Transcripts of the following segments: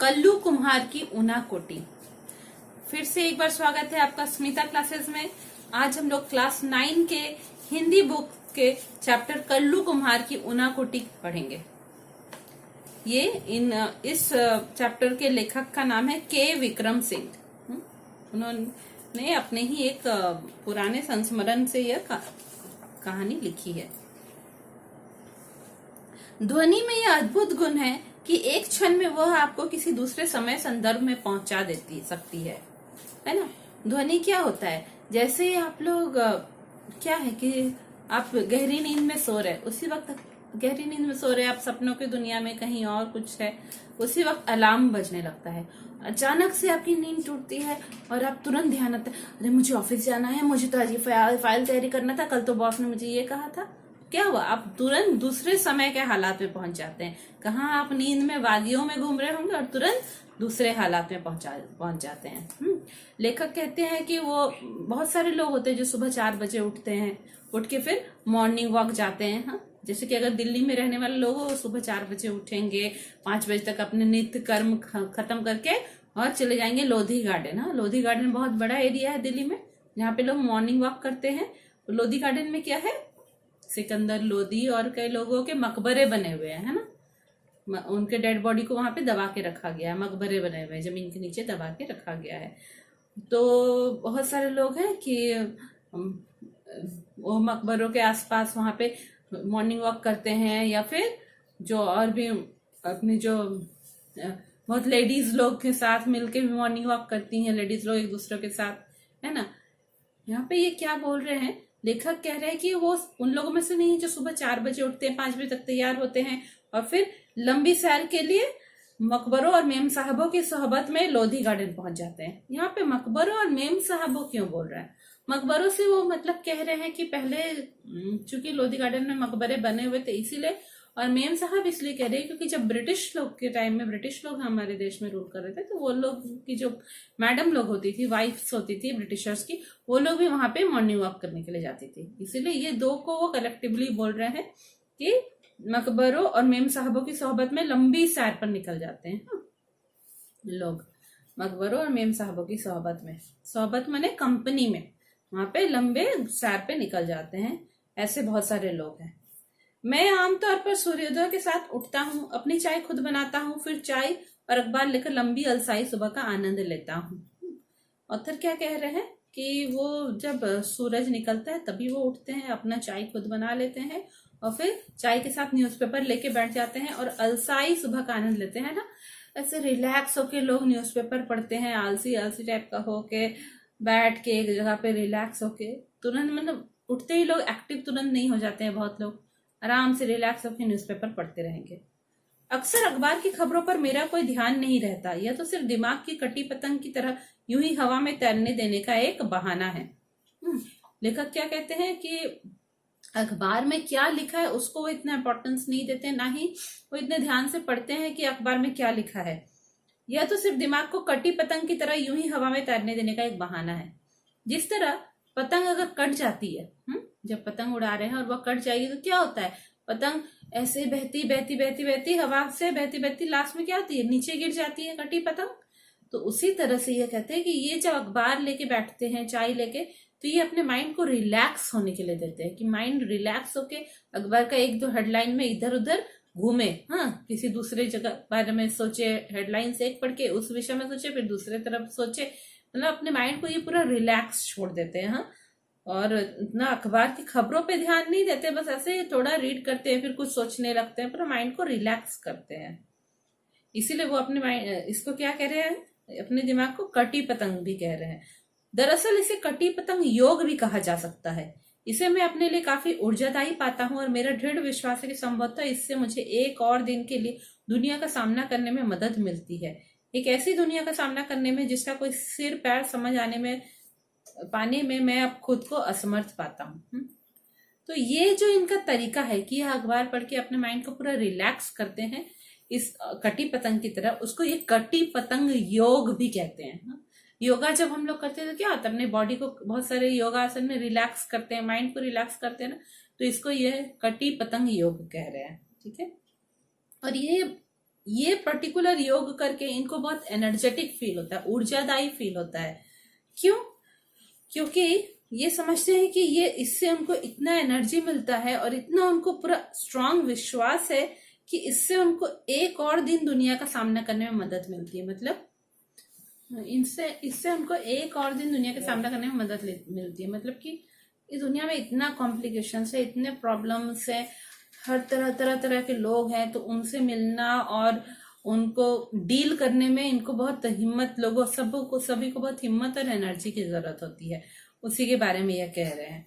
कल्लू कुम्हार की ऊना कोटी। फिर से एक बार स्वागत है आपका स्मिता क्लासेस में। आज हम लोग क्लास 9 के हिंदी बुक के चैप्टर कल्लू कुम्हार की ऊना कोटी पढ़ेंगे। ये इस चैप्टर के लेखक का नाम है के विक्रम सिंह। उन्होंने अपने ही एक पुराने संस्मरण से यह कहानी लिखी है। ध्वनि में यह अद्भुत गुण है कि एक क्षण में वह आपको किसी दूसरे समय संदर्भ में पहुंचा सकती है ना। ध्वनि क्या होता है, जैसे आप लोग क्या है कि आप गहरी नींद में सो रहे, उसी वक्त गहरी नींद में सो रहे, आप सपनों की दुनिया में कहीं और कुछ है, उसी वक्त अलार्म बजने लगता है। अचानक से आपकी नींद टूटती है और आप तुरंत ध्यान आता है, अरे मुझे ऑफिस जाना है, मुझे तो आज ये फाइल तैयारी करना था, कल तो बॉस ने मुझे ये कहा था। क्या हुआ, आप तुरंत दूसरे समय के हालात में पहुंच जाते हैं। कहाँ आप नींद में वादियों में घूम रहे होंगे और तुरंत दूसरे हालात में पहुंच जाते हैं। लेखक कहते हैं कि वो बहुत सारे लोग होते हैं जो सुबह 4 बजे उठते हैं, उठ के फिर मॉर्निंग वॉक जाते हैं। हाँ, जैसे कि अगर दिल्ली में रहने वाले लोग हो, सुबह 4 बजे उठेंगे, 5 बजे तक अपने नित्य कर्म खत्म करके और चले जाएंगे लोधी गार्डन। हाँ, लोधी गार्डन बहुत बड़ा एरिया है दिल्ली में, जहाँ पे लोग मॉर्निंग वॉक करते हैं। लोधी गार्डन में क्या है, सिकंदर लोधी और कई लोगों के मकबरे बने हुए हैं, है ना। उनके डेड बॉडी को वहां पे दबा के रखा गया है, मकबरे बने हुए हैं, जमीन के नीचे दबा के रखा गया है। तो बहुत सारे लोग हैं कि वो मकबरों के आसपास वहां पे मॉर्निंग वॉक करते हैं, या फिर जो और भी अपनी जो बहुत लेडीज लोग के साथ मिलके भी मॉर्निंग वॉक करती हैं, लेडीज लोग एक दूसरे के साथ, है ना। यहाँ पे ये क्या बोल रहे हैं, लेखक कह रहे हैं कि वो उन लोगों में से नहीं है जो सुबह 4 बजे उठते हैं, 5 बजे तक तैयार होते हैं और फिर लंबी सैर के लिए मकबरों और मेम साहबों की सोहबत में लोधी गार्डन पहुंच जाते हैं। यहाँ पे मकबरों और मेम साहबों क्यों बोल रहा है, मकबरों से वो मतलब कह रहे हैं कि पहले चूंकि लोधी गार्डन में मकबरे बने हुए थे इसीलिए, और मेम साहब इसलिए कह रहे हैं क्योंकि जब ब्रिटिश लोग के टाइम में ब्रिटिश लोग हमारे देश में रूल कर रहे थे, तो वो लोग की जो मैडम लोग होती थी, वाइफ्स होती थी ब्रिटिशर्स की, वो लोग भी वहां पे मॉर्निंग वॉक करने के लिए जाती थी। इसीलिए ये दो को वो कलेक्टिवली बोल रहे हैं कि मकबरों और मेम साहबों की सोहबत में लंबी सैर पर निकल जाते हैं लोग। मकबरों और मेम साहबों की सोहबत माने कंपनी में, वहां पे लंबे सैर पे निकल जाते हैं। ऐसे बहुत सारे लोग हैं। मैं आमतौर पर सूर्योदय के साथ उठता हूँ, अपनी चाय खुद बनाता हूँ, फिर चाय और अखबार लेकर लंबी अलसाई सुबह का आनंद लेता हूँ। ऑथर क्या कह रहे हैं कि वो जब सूरज निकलता है तभी वो उठते हैं, अपना चाय खुद बना लेते हैं और फिर चाय के साथ न्यूज़पेपर लेके बैठ जाते हैं और अलसाई सुबह का आनंद लेते हैं ना। ऐसे रिलैक्स होके लोग न्यूज़पेपर पढ़ते हैं, आलसी आलसी टाइप का होके बैठ के एक जगह पे रिलैक्स होके, तुरंत मतलब उठते ही लोग एक्टिव तुरंत नहीं हो जाते हैं। बहुत लोग आराम से रिलैक्स होकर न्यूज़पेपर पढ़ते रहेंगे। अक्सर अखबार की खबरों पर मेरा कोई ध्यान नहीं रहता, यह तो सिर्फ दिमाग की कटी पतंग की तरह यूं ही हवा में तैरने देने का एक बहाना है। लेखक क्या कहते हैं कि अखबार में क्या लिखा है उसको वो इतना इंपॉर्टेंस नहीं देते, ना ही वो इतने ध्यान से पढ़ते हैं कि अखबार में क्या लिखा है। यह तो सिर्फ दिमाग को कटी पतंग की तरह यूं ही हवा में तैरने देने का एक बहाना है। जिस तरह पतंग अगर कट जाती है, जब पतंग उड़ा रहे हैं और वह कट जाएगी तो क्या होता है, पतंग ऐसे बहती बहती बहती बहती हवा से बहती बहती लास्ट में क्या होती है, नीचे गिर जाती है कटी पतंग। तो उसी तरह से ये कहते हैं कि ये जब अखबार लेके बैठते हैं चाय लेके, तो ये अपने माइंड को रिलैक्स होने के लिए देते हैं कि माइंड रिलैक्स होके अखबार का 1-2 हेडलाइन में इधर उधर घूमे, हाँ, किसी दूसरे जगह बारे में सोचे, हेडलाइन से एक पढ़ के उस विषय में सोचे, फिर दूसरे तरफ सोचे, मतलब अपने माइंड को ये पूरा रिलैक्स छोड़ देते हैं। हाँ, और इतना अखबार की खबरों पे ध्यान नहीं देते, बस ऐसे थोड़ा रीड करते हैं, फिर कुछ सोचने लगते हैं, पूरा माइंड को रिलैक्स करते हैं। इसीलिए वो अपने माइंड, इसको क्या कह रहे हैं, अपने दिमाग को कटी पतंग भी कह रहे हैं। दरअसल इसे कटी पतंग योग भी कहा जा सकता है। इसे मैं अपने लिए काफी ऊर्जादायी पाता हूँ और मेरा दृढ़ विश्वास है कि संभवतः इससे मुझे एक और दिन के लिए दुनिया का सामना करने में मदद मिलती है, एक ऐसी दुनिया का सामना करने में जिसका कोई सिर पैर समझ पाने में मैं अब खुद को असमर्थ पाता हूँ। तो ये जो इनका तरीका है कि यह अखबार पढ़ के अपने माइंड को पूरा रिलैक्स करते हैं इस कटी पतंग की तरह, उसको ये कटी पतंग योग भी कहते हैं। योगा जब हम लोग करते हैं तो क्या होता है, अपने बॉडी को बहुत सारे योगासन में रिलैक्स करते हैं, माइंड को रिलैक्स करते हैं ना, तो इसको ये कटी पतंग योग कह रहे हैं। ठीक है, और ये ये पर्टिकुलर योग करके इनको बहुत एनर्जेटिक फील होता है, ऊर्जादायी फील होता है। क्यों? क्योंकि ये समझते हैं कि ये इससे उनको इतना एनर्जी मिलता है और इतना उनको पूरा स्ट्रांग विश्वास है कि इससे उनको एक और दिन दुनिया का सामना करने में मदद मिलती है। मतलब इनसे इससे उनको एक और दिन दुनिया का सामना करने में मदद मिलती है। मतलब कि इस दुनिया में इतना कॉम्प्लिकेशंस है, इतने प्रॉब्लम्स है, हर तरह के लोग हैं, तो उनसे मिलना और उनको डील करने में इनको बहुत हिम्मत, सभी को बहुत हिम्मत और एनर्जी की जरूरत होती है। उसी के बारे में यह कह रहे हैं।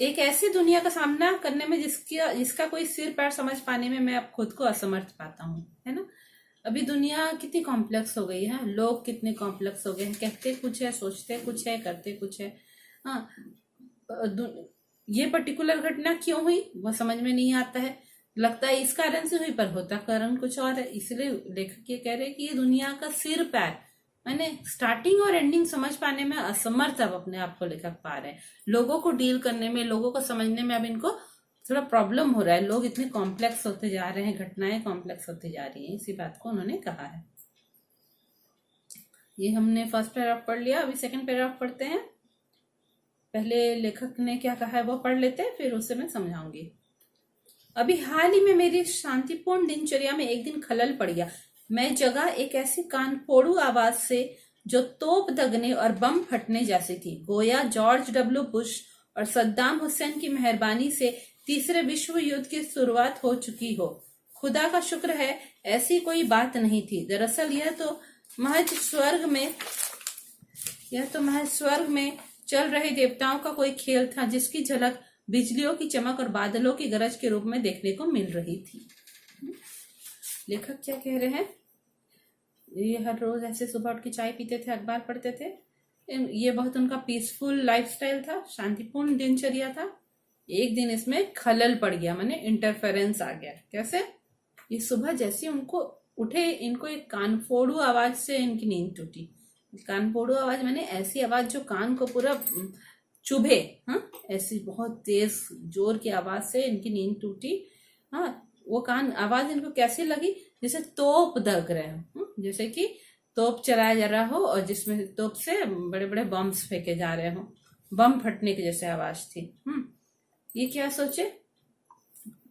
एक ऐसी दुनिया का सामना करने में जिसका कोई सिर पैर समझ पाने में मैं अब खुद को असमर्थ पाता हूँ, है ना। अभी दुनिया कितनी कॉम्प्लेक्स हो गई है, लोग कितने कॉम्प्लेक्स हो गए हैं, कहते कुछ है, सोचते कुछ है, करते कुछ है। हाँ, ये पर्टिकुलर घटना क्यों हुई वो समझ में नहीं आता है, लगता है इस कारण से हुई, पर होता कारण कुछ और है। इसलिए लेखक ये कह रहे हैं कि ये दुनिया का सिर पैर, मैंने स्टार्टिंग और एंडिंग समझ पाने में असमर्थ अब अपने आप को लेखक पा रहे हैं। लोगों को डील करने में, लोगों को समझने में अब इनको थोड़ा प्रॉब्लम हो रहा है। लोग इतने कॉम्प्लेक्स होते जा रहे हैं, घटनाएं कॉम्प्लेक्स होती जा रही हैं, इसी बात को उन्होंने कहा है। ये हमने फर्स्ट पैराग्राफ पढ़ लिया, अभी सेकंड पैराग्राफ पढ़ते हैं। पहले लेखक ने क्या कहा है वो पढ़ लेते हैं, फिर उससे मैं समझाऊंगी। अभी हाल ही में मेरी शांतिपूर्ण दिनचर्या में एक दिन खलल पड़ गया। मैं जगा एक ऐसी कानफोड़ू आवाज से जो तोप दगने और बम फटने जैसी थी। गोया जॉर्ज डब्ल्यू बुश और सद्दाम हुसैन की मेहरबानी से तीसरे विश्व युद्ध की शुरुआत हो चुकी हो। खुदा का शुक्र है ऐसी कोई बात नहीं थी। दरअसल यह तो महज स्वर्ग में चल रहे देवताओं का कोई खेल था, जिसकी झलक बिजलियों की चमक और बादलों की गरज के रूप में देखने को मिल रही थी। लेखक क्या कह रहे हैं? ये हर रोज ऐसे सुबह उठ के चाय पीते थे, अखबार पढ़ते थे। ये बहुत उनका पीसफुल लाइफस्टाइल था, शांतिपूर्ण दिनचर्या था। एक दिन इसमें खलल पड़ गया, माने इंटरफेरेंस आ गया। कैसे? ये सुबह जैसे उनको उठे, इनको एक कानफोड़ू आवाज से इनकी नींद टूटी। कानफोड़ू आवाज माने ऐसी आवाज जो कान को पूरा चुभे। हाँ, ऐसी बहुत तेज जोर की आवाज से इनकी नींद टूटी। हाँ, वो कान आवाज इनको कैसी लगी? जैसे तोप दग रहे हो, जैसे कि तोप चलाया जा रहा हो और जिसमें तोप से बड़े बड़े बम्स फेंके जा रहे हो, बम फटने की जैसे आवाज थी। ये क्या सोचे?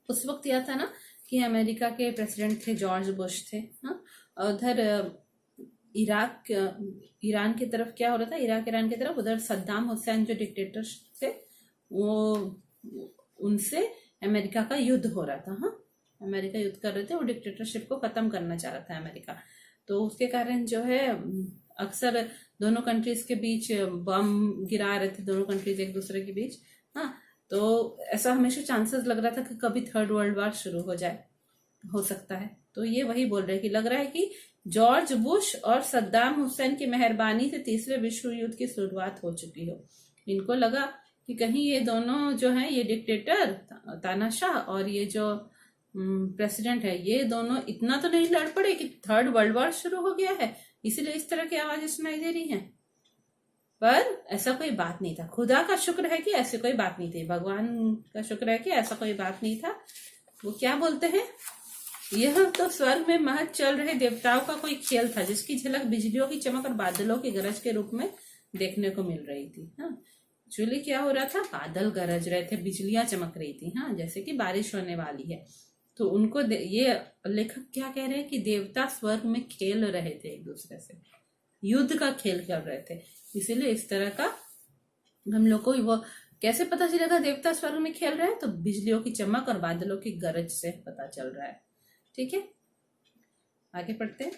उस वक्त यह था ना कि अमेरिका के प्रेसिडेंट थे, जॉर्ज बुश थे। हाँ, उधर ईरान की तरफ क्या हो रहा था, इराक ईरान की तरफ, उधर सद्दाम हुसैन जो डिक्टेटर थे, वो उनसे अमेरिका का युद्ध हो रहा था। हाँ, अमेरिका युद्ध कर रहे थे, वो डिक्टेटरशिप को खत्म करना चाह रहा था अमेरिका। तो उसके कारण जो है अक्सर दोनों कंट्रीज के बीच बम गिरा रहे थे, दोनों कंट्रीज एक दूसरे के बीच। हाँ, तो ऐसा हमेशा चांसेस लग रहा था कि कभी थर्ड वर्ल्ड वॉर शुरू हो जाए, हो सकता है। तो ये वही बोल रहे हैं कि लग रहा है कि जॉर्ज बुश और सद्दाम हुसैन की मेहरबानी से तीसरे विश्व युद्ध की शुरुआत हो चुकी हो। इनको लगा कि कहीं ये दोनों जो हैं, ये डिक्टेटर तानाशाह और ये जो प्रेसिडेंट है, ये दोनों इतना तो नहीं लड़ पड़े कि थर्ड वर्ल्ड वॉर शुरू हो गया है, इसीलिए इस तरह की आवाजें सुनाई दे रही हैं। पर ऐसा कोई बात नहीं था। खुदा का शुक्र है कि ऐसी कोई बात नहीं थी, भगवान का शुक्र है कि ऐसा कोई बात नहीं था। वो क्या बोलते हैं? यह तो स्वर्ग में महज चल रहे देवताओं का कोई खेल था, जिसकी झलक बिजलियों की चमक और बादलों की गरज के रूप में देखने को मिल रही थी। हाँ, एक्चुअली क्या हो रहा था? बादल गरज रहे थे, बिजलियां चमक रही थी। हाँ, जैसे कि बारिश होने वाली है। तो उनको ये लेखक क्या कह रहे हैं कि देवता स्वर्ग में खेल रहे थे, एक दूसरे से युद्ध का खेल खेल रहे थे। इसीलिए इस तरह का हम लोग को वो कैसे पता चलेगा देवता स्वर्ग में खेल रहे हैं? तो बिजलियों की चमक और बादलों की गरज से पता चल रहा है। ठीक है, आगे पढ़ते हैं।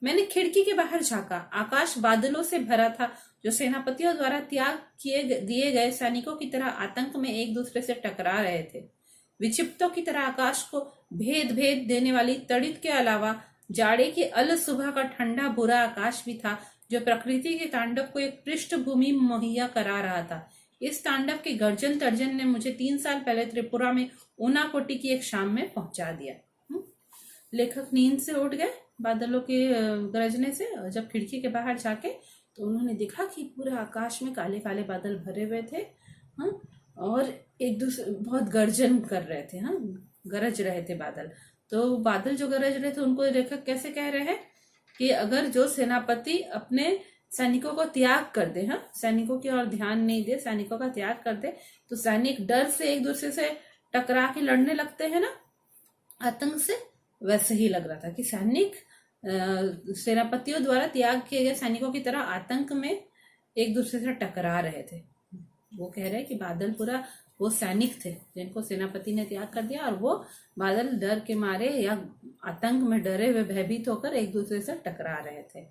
मैंने खिड़की के बाहर झांका। आकाश बादलों से भरा था, जो सेनापतियों द्वारा त्याग दिए गए सैनिकों की तरह आतंक में एक दूसरे से टकरा रहे थे। विक्षिप्तों की तरह आकाश को भेद देने वाली तड़ित के अलावा जाड़े की अल सुबह का ठंडा बुरा आकाश भी था, जो प्रकृति के तांडव को एक पृष्ठभूमि मुहैया करा रहा था। इस तांडव के गर्जन तर्जन ने मुझे 3 साल पहले त्रिपुरा में ऊनाकोटी की एक शाम में पहुंचा दिया। लेखक नींद से उठ गए बादलों के गरजने से, और जब खिड़की के बाहर जाके तो उन्होंने देखा कि पूरे आकाश में काले काले बादल भरे हुए थे। हाँ, और एक दूसरे बहुत गर्जन कर रहे थे। हाँ, गरज रहे थे बादल। तो बादल जो गरज रहे थे उनको लेखक कैसे कह रहे हैं कि अगर जो सेनापति अपने सैनिकों को त्याग कर दे, हाँ, सैनिकों की ओर ध्यान नहीं दे, सैनिकों का त्याग कर दे, तो सैनिक डर से एक दूसरे से टकरा के लड़ने लगते हैं ना, आतंक से। वैसे ही लग रहा था कि सैनिक सेनापतियों द्वारा त्याग किए गए सैनिकों की तरह आतंक में एक दूसरे से टकरा रहे थे। वो कह रहे हैं कि बादलपुरा वो सैनिक थे जिनको सेनापति ने त्याग कर दिया, और वो बादल डर के मारे या आतंक में डरे हुए भयभीत होकर एक दूसरे से टकरा रहे थे।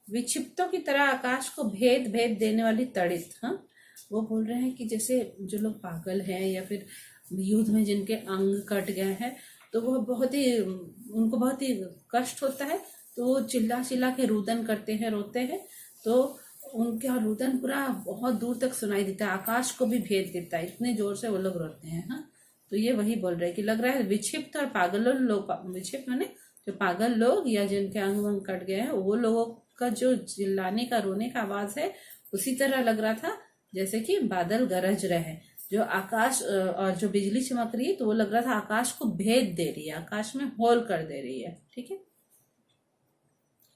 विक्षिप्तों की तरह आकाश को भेद भेद देने वाली तड़ित, हाँ, वो बोल रहे हैं कि जैसे जो लोग पागल हैं या फिर युद्ध में जिनके अंग कट गए हैं, तो वो उनको बहुत ही कष्ट होता है, तो वो चिल्ला चिल्ला के रुदन करते हैं, रोते हैं, तो उनका रुदन पूरा बहुत दूर तक सुनाई देता है, आकाश को भी भेद देता है, इतने जोर से वो लोग रोते हैं। हाँ, तो ये वही बोल रहे हैं कि लग रहा है विक्षिप्त और पागल लोग, विक्षिप्त माने जो पागल लोग या जिनके अंग वंग कट गए हैं, वो लोगों का जो चिल्लाने का रोने का आवाज है उसी तरह लग रहा था जैसे कि बादल गरज रहे हैं, जो आकाश और जो बिजली चमक रही है, तो वो लग रहा था आकाश को भेद दे रही है, आकाश में होल कर दे रही है। ठीक है,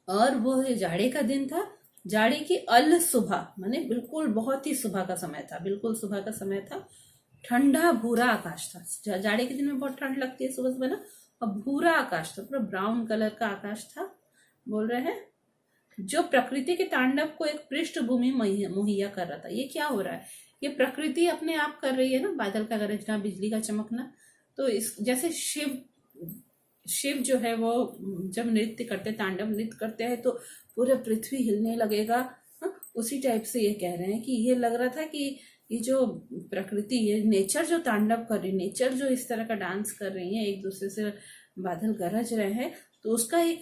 और वो जाड़े का दिन था, जाड़े की अल सुबह माने बिल्कुल बहुत ही सुबह का समय था, बिल्कुल सुबह का समय था। ठंडा भूरा आकाश था, जाड़े के दिन में बहुत ठंड लगती है सुबह सुबह ना, और भूरा आकाश था, पूरा ब्राउन कलर का आकाश था। बोल रहे हैं जो प्रकृति के तांडव को एक पृष्ठभूमि मुहैया कर रहा था। ये क्या हो रहा है, ये प्रकृति अपने आप कर रही है ना, बादल का गरजना, बिजली का चमकना। तो इस जैसे शिव जो है वो जब नृत्य करते, तांडव नृत्य करते हैं, तो पूरे पृथ्वी हिलने लगेगा। हाँ, उसी टाइप से ये कह रहे हैं कि ये लग रहा था कि ये जो प्रकृति, ये नेचर जो तांडव कर रही, नेचर जो इस तरह का डांस कर रही है, एक दूसरे से बादल गरज रहे हैं, तो उसका एक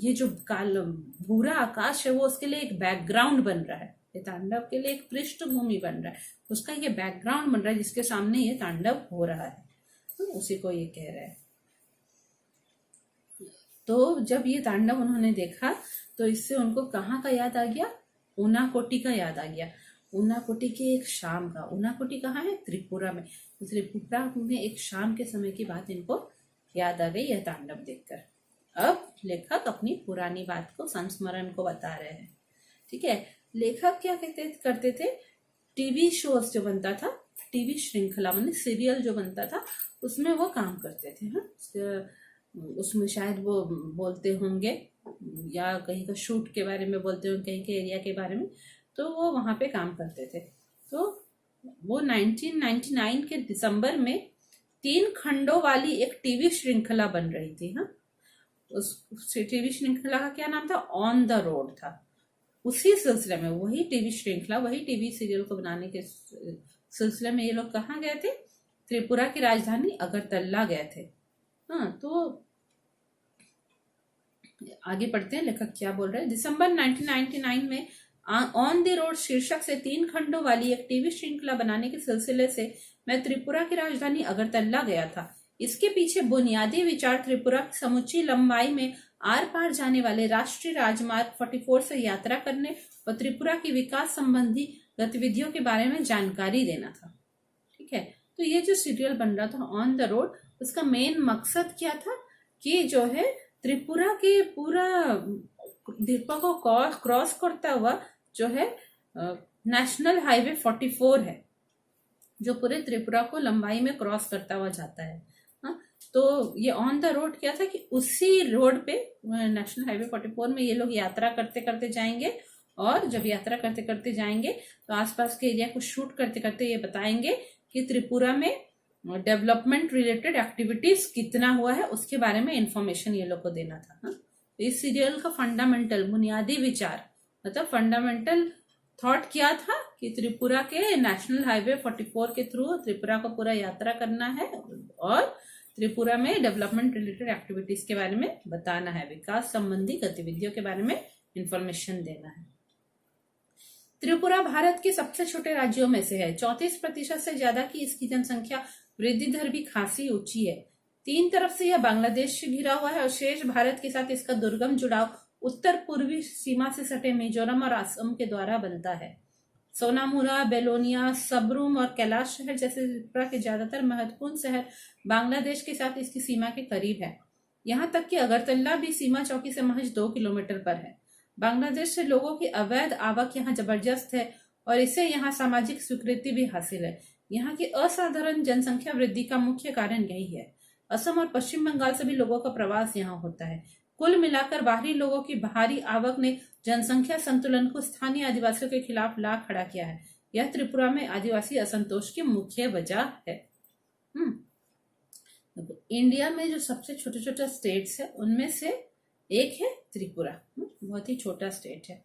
ये जो काल भूरा आकाश है वो उसके लिए एक बैकग्राउंड बन रहा है, ये तांडव के लिए एक पृष्ठभूमि बन रहा है, उसका ये बैकग्राउंड बन रहा है जिसके सामने ये तांडव हो रहा है। तो उसी को ये कह रहा है। तो जब ये तांडव उन्होंने देखा तो इससे उनको कहाँ का याद आ गया, ऊनाकोटी का याद आ गया, ऊनाकोटी के एक शाम का। ऊनाकोटी कहाँ है, त्रिपुरा में। तो त्रिपुरा में एक शाम के समय की बात इनको याद आ गई यह तांडव देखकर। अब लेखक अपनी पुरानी बात को, संस्मरण को बता रहे हैं। ठीक है, लेखक क्या करते थे, टीवी शोज जो बनता था, टीवी श्रृंखला माने सीरियल जो बनता था, उसमें वो काम करते थे। हाँ, उसमें शायद वो बोलते होंगे या कहीं का शूट के बारे में बोलते होंगे, कहीं के एरिया के बारे में, तो वो वहां पे काम करते थे। तो वो 1999 के दिसंबर में 3 खंडों वाली एक टीवी श्रृंखला बन रही थी। हाँ, उस टीवी श्रृंखला का क्या नाम था, ऑन द रोड था। उसी सिलसिले में वही टीवी श्रृंखला, वही टीवी सीरियल को बनाने के सिलसिले में ये लोग कहाँ गए थे, त्रिपुरा की राजधानी अगरतला गए थे। हाँ, तो आगे पढ़ते हैं लेखक क्या बोल रहे हैं। दिसंबर 1999 में ऑन द रोड शीर्षक से 3 खंडों वाली एक टीवी श्रृंखला बनाने के सिलसिले से मैं त्रिपुरा की राजधानी अगरतला गया था। इसके पीछे बुनियादी विचार त्रिपुरा की समुची लंबाई में आर पार जाने वाले राष्ट्रीय राजमार्ग 44 से यात्रा करने और त्रिपुरा की विकास संबंधी गतिविधियों के बारे में जानकारी देना था। ठीक है, तो ये जो सीरियल बन रहा था ऑन द रोड, उसका मेन मकसद क्या था कि जो है त्रिपुरा के पूरा त्रिपुरा को क्रॉस करता हुआ जो है नेशनल हाईवे 44 है, जो पूरे त्रिपुरा को लंबाई में क्रॉस करता हुआ जाता है। हाँ, तो ये ऑन द रोड क्या था कि उसी रोड पे नेशनल हाईवे 44 में ये लोग यात्रा करते करते जाएंगे, और जब यात्रा करते करते जाएंगे तो आसपास के एरिया को शूट करते करते ये बताएंगे कि त्रिपुरा में डेवलपमेंट रिलेटेड एक्टिविटीज कितना हुआ है, उसके बारे में इंफॉर्मेशन ये लोग को देना था। हाँ? तो इस सीरियल का फंडामेंटल बुनियादी विचार मतलब फंडामेंटल थॉट क्या था कि त्रिपुरा के नेशनल हाईवे 44 के थ्रू त्रिपुरा को पूरा यात्रा करना है और त्रिपुरा में डेवलपमेंट रिलेटेड एक्टिविटीज के बारे में बताना है, विकास संबंधी गतिविधियों के बारे में इंफॉर्मेशन देना है। त्रिपुरा भारत के सबसे छोटे राज्यों में से है। 34% से ज्यादा की इसकी जनसंख्या, वृद्धि दर भी खासी ऊंची है। 3 तरफ से यह बांग्लादेश से घिरा हुआ है और शेष भारत के साथ इसका दुर्गम जुड़ाव उत्तर पूर्वी सीमा से सटे मिजोरम और असम के द्वारा बनता है। सोनामुरा, बेलोनिया, सबरूम और कैलाश शहर जैसे त्रिपुरा के ज्यादातर महत्वपूर्ण शहर बांग्लादेश के साथ इसकी सीमा के करीब है। यहाँ तक कि अगरतला भी सीमा चौकी से महज 2 किलोमीटर पर है। बांग्लादेश से लोगों की अवैध आवक यहाँ जबरदस्त है और इससे यहाँ सामाजिक स्वीकृति भी हासिल है। यहाँ की असाधारण जनसंख्या वृद्धि का मुख्य कारण यही है। असम और पश्चिम बंगाल से भी लोगों का प्रवास यहाँ होता है। कुल मिलाकर बाहरी लोगों की भारी आवक ने जनसंख्या संतुलन को स्थानीय आदिवासियों के खिलाफ ला खड़ा किया है। यह त्रिपुरा में आदिवासी असंतोष की मुख्य वजह है। इंडिया में जो सबसे छोटे छोटे स्टेट्स है उनमें से एक है त्रिपुरा। बहुत ही छोटा स्टेट है,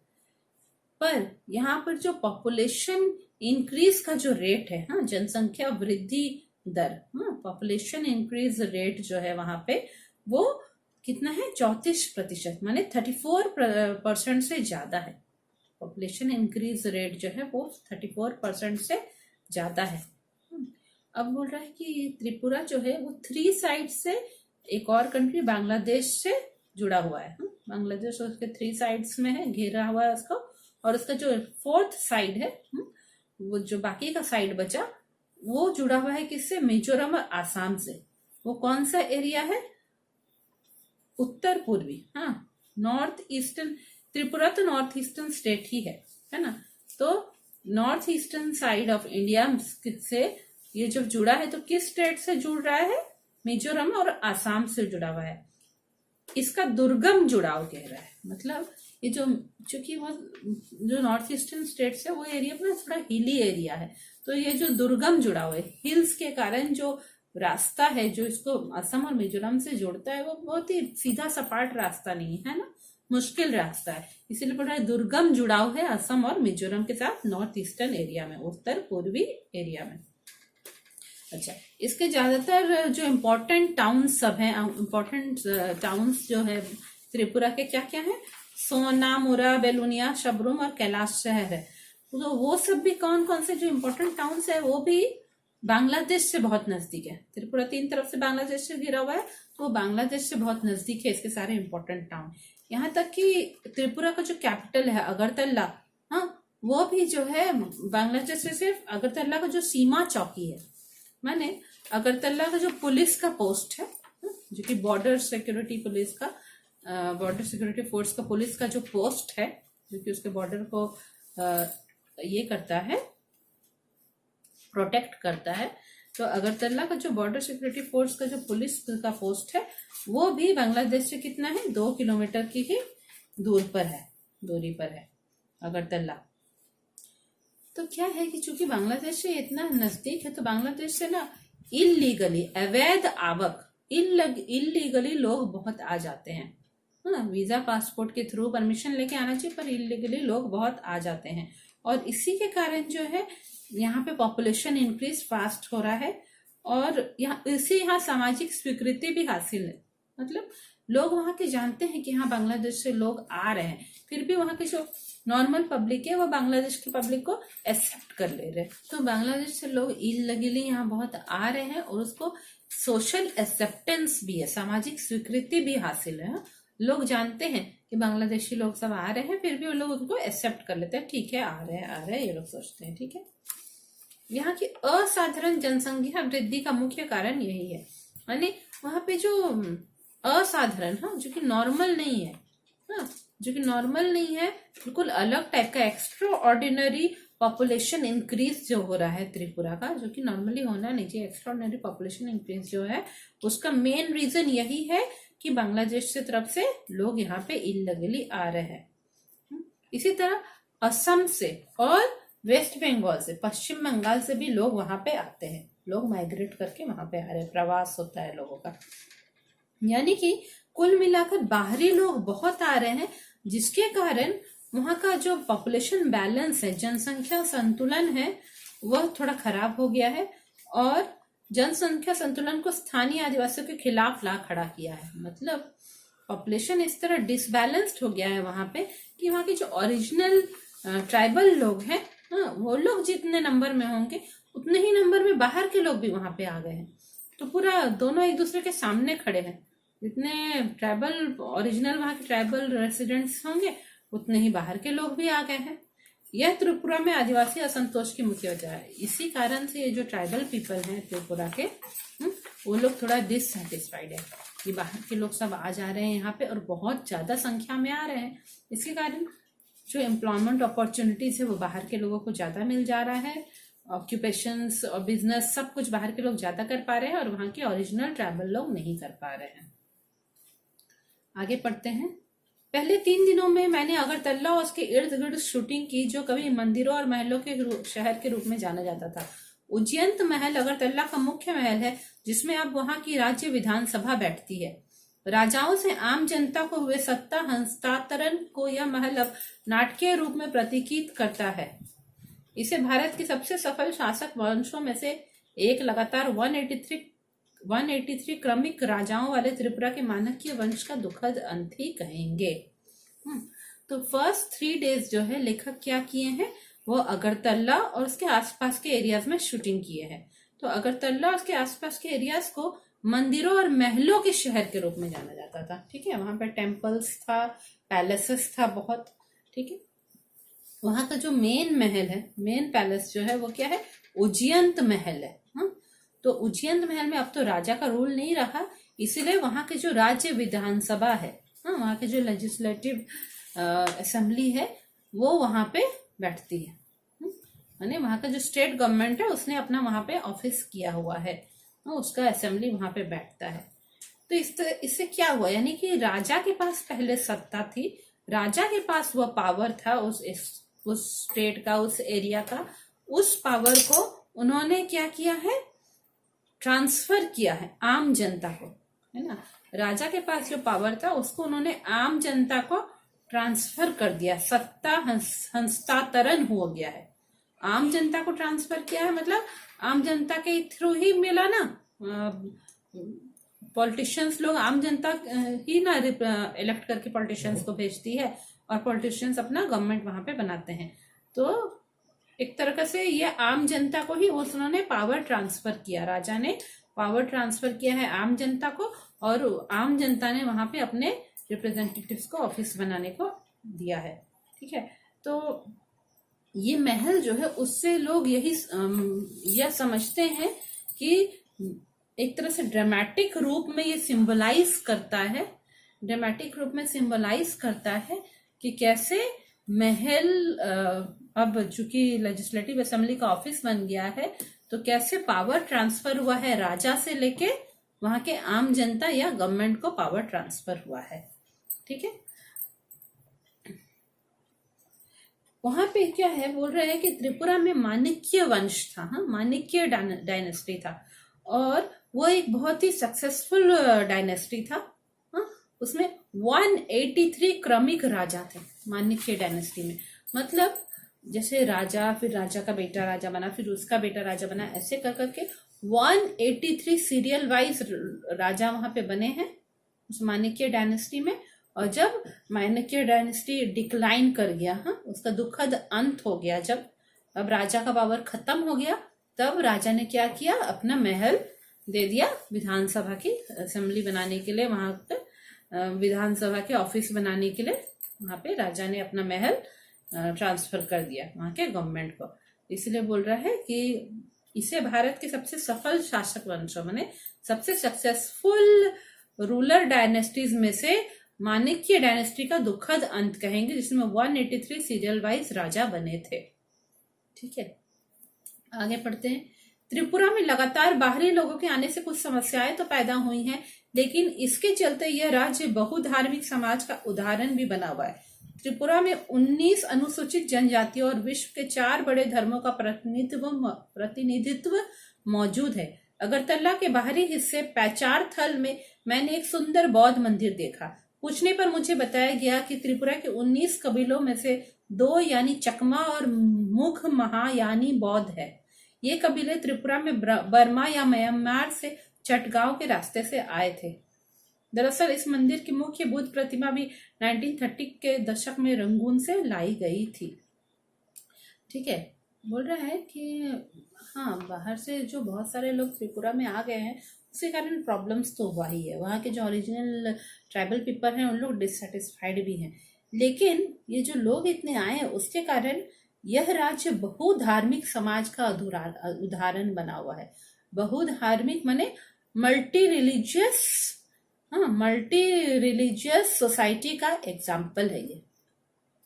पर यहाँ पर जो पॉपुलेशन इंक्रीज का जो रेट है, जनसंख्या वृद्धि दर, पॉपुलेशन इंक्रीज रेट जो है वहां पे वो कितना है, 34%, माने 34% से ज्यादा है। पॉपुलेशन इंक्रीज रेट जो है वो 34% से ज्यादा है। अब बोल रहा है कि त्रिपुरा जो है वो 3 साइड से एक और कंट्री बांग्लादेश से जुड़ा हुआ है। बांग्लादेश उसके 3 साइड्स में है, घेरा हुआ है उसको, और उसका जो 4th साइड है, वो जो बाकी का साइड बचा वो जुड़ा हुआ है किससे, मिजोरम और आसाम से। वो कौन सा एरिया है, उत्तर पूर्वी, नॉर्थ ईस्टर्न। त्रिपुरा तो नॉर्थ ईस्टर्न स्टेट ही है ना। तो north eastern side of India से ये जब जुड़ा है तो किस स्टेट से जुड़ रहा है, मिजोरम और आसाम से जुड़ा हुआ है। इसका दुर्गम जुड़ाव कह रहा है, मतलब ये जो चूंकि वो जो नॉर्थ ईस्टर्न स्टेट्स है वो एरिया में थोड़ा हिली एरिया है, तो ये जो दुर्गम जुड़ाव है, हिल्स के कारण जो रास्ता है जो इसको असम और मिजोरम से जोड़ता है वो बहुत ही सीधा सपाट रास्ता नहीं है ना, मुश्किल रास्ता है। इसीलिए पड़ रहा है दुर्गम जुड़ाव है असम और मिजोरम के साथ नॉर्थ ईस्टर्न एरिया में, उत्तर पूर्वी एरिया में। अच्छा, इसके ज्यादातर जो इम्पोर्टेंट टाउन्स सब हैं, इम्पोर्टेंट टाउन्स जो है त्रिपुरा के क्या क्या है, सोनामुरा, बेलुनिया, शबरूम और कैलाश शहर है। तो वो सब भी कौन कौन से जो इम्पोर्टेंट टाउन्स है वो भी बांग्लादेश से बहुत नजदीक है। त्रिपुरा 3 तरफ से बांग्लादेश से घिरा हुआ है, तो वो बांग्लादेश से बहुत नजदीक है इसके सारे इम्पोर्टेंट टाउन। यहाँ तक कि त्रिपुरा का जो कैपिटल है अगरतला, वो भी जो है बांग्लादेश से सिर्फ अगरतला का जो सीमा चौकी है, माने अगरतला का जो पुलिस का पोस्ट है, जो कि बॉर्डर सिक्योरिटी पुलिस का, बॉर्डर सिक्योरिटी फोर्स का पुलिस का जो पोस्ट है, जो कि उसके बॉर्डर को ये करता है, प्रोटेक्ट करता है। तो अगरतला का जो बॉर्डर सिक्योरिटी फोर्स का जो पुलिस का पोस्ट है वो भी बांग्लादेश से कितना है, 2 किलोमीटर की ही दूरी पर है अगरतला। तो क्या है कि चूंकि बांग्लादेश से इतना नजदीक है तो बांग्लादेश से ना इलीगली, अवैध आवक, इलीगली लोग बहुत आ जाते हैं। वीजा पासपोर्ट के थ्रू परमिशन लेके आना चाहिए, पर इलीगली लोग बहुत आ जाते हैं, और इसी के कारण जो है यहाँ पे पॉपुलेशन इंक्रीज फास्ट हो रहा है, और यहाँ सामाजिक स्वीकृति भी हासिल है। मतलब लोग वहाँ के जानते हैं कि हाँ बांग्लादेश से लोग आ रहे हैं, फिर भी वहाँ की जो नॉर्मल पब्लिक है वो बांग्लादेश की पब्लिक को एक्सेप्ट कर ले रहे हैं। तो बांग्लादेश से लोग इलीगली यहाँ बहुत आ रहे हैं और उसको सोशल एक्सेप्टेंस भी है, सामाजिक स्वीकृति भी हासिल है। लोग जानते हैं कि बांग्लादेशी लोग सब आ रहे हैं, फिर भी वो लोग उनको एक्सेप्ट कर लेते हैं, ठीक है आ रहे हैं ये लोग सोचते हैं, ठीक है। यहाँ की असाधारण जनसंख्या वृद्धि का मुख्य कारण यही है, यानी वहां पे जो असाधारण, जो कि नॉर्मल नहीं है, जो कि नॉर्मल नहीं है, बिल्कुल अलग टाइप का एक्स्ट्रा ऑर्डिनरी पॉपुलेशन इंक्रीज जो हो रहा है त्रिपुरा का, जो कि नॉर्मली होना नहीं चाहिए। एक्स्ट्रा ऑर्डिनरी पॉपुलेशन इंक्रीज जो है उसका मेन रीजन यही है कि बांग्लादेश से तरफ से लोग यहाँ पे इल्लीगली आ रहे हैं। इसी तरह असम से और वेस्ट बंगाल से, पश्चिम बंगाल से भी लोग वहां पे आते हैं, लोग माइग्रेट करके वहां पे आ रहे हैं, प्रवास होता है लोगों का। यानी कि कुल मिलाकर बाहरी लोग बहुत आ रहे हैं, जिसके कारण वहां का जो पॉपुलेशन बैलेंस है, जनसंख्या संतुलन है, वह थोड़ा खराब हो गया है, और जनसंख्या संतुलन को स्थानीय आदिवासियों के खिलाफ ला खड़ा किया है। मतलब पॉपुलेशन इस तरह डिसबैलेंस्ड हो गया है वहां पे कि वहां के जो ओरिजिनल ट्राइबल लोग हैं, वो लोग जितने नंबर में होंगे उतने ही नंबर में बाहर के लोग भी वहां पे आ गए हैं। तो पूरा दोनों एक दूसरे के सामने खड़े हैं, जितने ट्राइबल ओरिजिनल वहां के ट्राइबल रेसिडेंट्स होंगे उतने ही बाहर के लोग भी आ गए हैं। यह त्रिपुरा में आदिवासी असंतोष की मुख्य वजह है। इसी कारण से ये जो ट्राइबल पीपल हैं त्रिपुरा के, वो लोग थोड़ा डिससेटिस्फाइड है कि बाहर के लोग सब आ जा रहे हैं यहाँ पे और बहुत ज्यादा संख्या में आ रहे हैं। इसके कारण जो एम्प्लॉयमेंट अपॉर्चुनिटीज है वो बाहर के लोगों को ज्यादा मिल जा रहा है। ऑक्यूपेशंस और बिजनेस सब कुछ बाहर के लोग ज्यादा कर पा रहे हैं और वहां के ओरिजिनल ट्राइबल लोग नहीं कर पा रहे हैं। आगे पढ़ते हैं। पहले 3 दिनों में मैंने अगरतला और उसके इर्द गिर्द शूटिंग की, जो कभी मंदिरों और महलों के शहर के रूप में जाना जाता था। उज्जैंत महल अगरतला का मुख्य महल है, जिसमें अब वहां की राज्य विधानसभा बैठती है। राजाओं से आम जनता को हुए सत्ता हस्तांतरण को यह महल अब नाटकीय रूप में प्रतीकित करता है। इसे भारत के सबसे सफल शासक वंशों में से एक, लगातार 183 क्रमिक राजाओं वाले त्रिपुरा के मानकीय वंश का दुखद अंत ही कहेंगे। तो फर्स्ट 3 डेज जो है लेखक क्या किए हैं, वो अगरतला और उसके आसपास के एरियाज में शूटिंग किए हैं। तो अगरतला और उसके आसपास के एरियाज को मंदिरों और महलों के शहर के रूप में जाना जाता था। ठीक है, वहां पर टेम्पल्स था, पैलेसेस था बहुत। ठीक है, वहां का जो मेन महल है, मेन पैलेस जो है वो क्या है, उज्जैंत महल है। तो उज्जैंत महल में अब तो राजा का रूल नहीं रहा, इसीलिए वहां के जो राज्य विधानसभा है, वहां के जो लेजिस्लेटिव असेंबली है वो वहां पे बैठती है। यानी वहां का जो स्टेट गवर्नमेंट है उसने अपना वहां पे ऑफिस किया हुआ है, उसका असेंबली वहां पे बैठता है। तो इससे क्या हुआ, यानी कि राजा के पास पहले सत्ता थी, राजा के पास वो पावर था उस स्टेट का, उस एरिया का। उस पावर को उन्होंने क्या किया है, ट्रांसफर किया है आम जनता को, है ना। राजा के पास जो पावर था उसको उन्होंने आम जनता को ट्रांसफर कर दिया, सत्ता हस्तांतरण हो गया है। आम जनता को ट्रांसफर किया है मतलब आम जनता के थ्रू ही मिला ना। पॉलिटिशियंस लोग आम जनता ही ना इलेक्ट करके पॉलिटिशियंस को भेजती है और पॉलिटिशियंस अपना गवर्नमेंट वहां पे बनाते हैं। तो एक तरह से ये आम जनता को ही उन्होंने पावर ट्रांसफर किया, राजा ने पावर ट्रांसफर किया है आम जनता को, और आम जनता ने वहां पे अपने रिप्रेजेंटेटिव्स को ऑफिस बनाने को दिया है। ठीक है, तो ये महल जो है उससे लोग यह समझते हैं कि एक तरह से ड्रामेटिक रूप में ये सिंबलाइज करता है, ड्रामेटिक रूप में सिंबलाइज करता है कि कैसे महल अब चूंकि लेजिस्लेटिव असेंबली का ऑफिस बन गया है, तो कैसे पावर ट्रांसफर हुआ है, राजा से लेके वहां के आम जनता या गवर्नमेंट को पावर ट्रांसफर हुआ है। ठीक है, वहां पे क्या है, बोल रहे हैं कि त्रिपुरा में माणिक्य वंश था। माणिक्य डायनेस्टी था और वो एक बहुत ही सक्सेसफुल डायनेस्टी था। उसमें 183 क्रमिक राजा थे माणिक्य डायनेस्टी में। मतलब जैसे राजा, फिर राजा का बेटा राजा बना, फिर उसका बेटा राजा बना, ऐसे कर करके 183 सीरियल वाइज राजा वहां पे बने हैं उस माणिक्य डायनेस्टी में। और जब माणिक्य डायनेस्टी डिक्लाइन कर गया, उसका दुखद अंत हो गया, जब अब राजा का पावर खत्म हो गया, तब राजा ने क्या किया, अपना महल दे दिया विधानसभा की असेंबली बनाने के लिए। वहां पे विधानसभा के ऑफिस बनाने के लिए वहां पे राजा ने अपना महल ट्रांसफर कर दिया वहां के गवर्नमेंट को। इसलिए बोल रहा है कि इसे भारत के सबसे सफल शासक वंशों में सबसे सक्सेसफुल रूलर डायनेस्टीज में से माणिक्य डायनेस्टी का दुखद अंत कहेंगे, जिसमें 183 सीरियल वाइज राजा बने थे। ठीक है, आगे पढ़ते हैं। त्रिपुरा में लगातार बाहरी लोगों के आने से कुछ समस्याएं तो पैदा हुई हैं, लेकिन इसके चलते यह राज्य बहुधार्मिक समाज का उदाहरण भी बना हुआ है। त्रिपुरा में 19 अनुसूचित जनजातियों और विश्व के 4 बड़े धर्मों का प्रतिनिधित्व मौजूद है। अगरतला के बाहरी हिस्से पैचार थल में मैंने एक सुंदर बौद्ध मंदिर देखा। पूछने पर मुझे बताया गया कि त्रिपुरा के 19 कबीलों में से 2 यानी चकमा और मुघ महायानी बौद्ध है। ये कबीले त्रिपुरा में बर्मा या म्यांमार से चटगांव के रास्ते से आए थे। दरअसल इस मंदिर की मुख्य बुद्ध प्रतिमा भी 1930 के दशक में रंगून से लाई गई थी। ठीक है, बोल रहा है कि बाहर से जो बहुत सारे लोग त्रिपुरा में आ गए हैं, उसके कारण प्रॉब्लम्स तो हुआ ही है। वहाँ के जो ओरिजिनल ट्राइबल पीपल हैं उन लोग डिससेटिस्फाइड भी हैं, लेकिन ये जो लोग इतने आए हैं उसके कारण यह राज्य बहुधार्मिक समाज का उदाहरण बना हुआ है। बहुधार्मिक माने मल्टी रिलीजियस, हाँ, मल्टी रिलीजियस सोसाइटी का एग्जाम्पल है ये।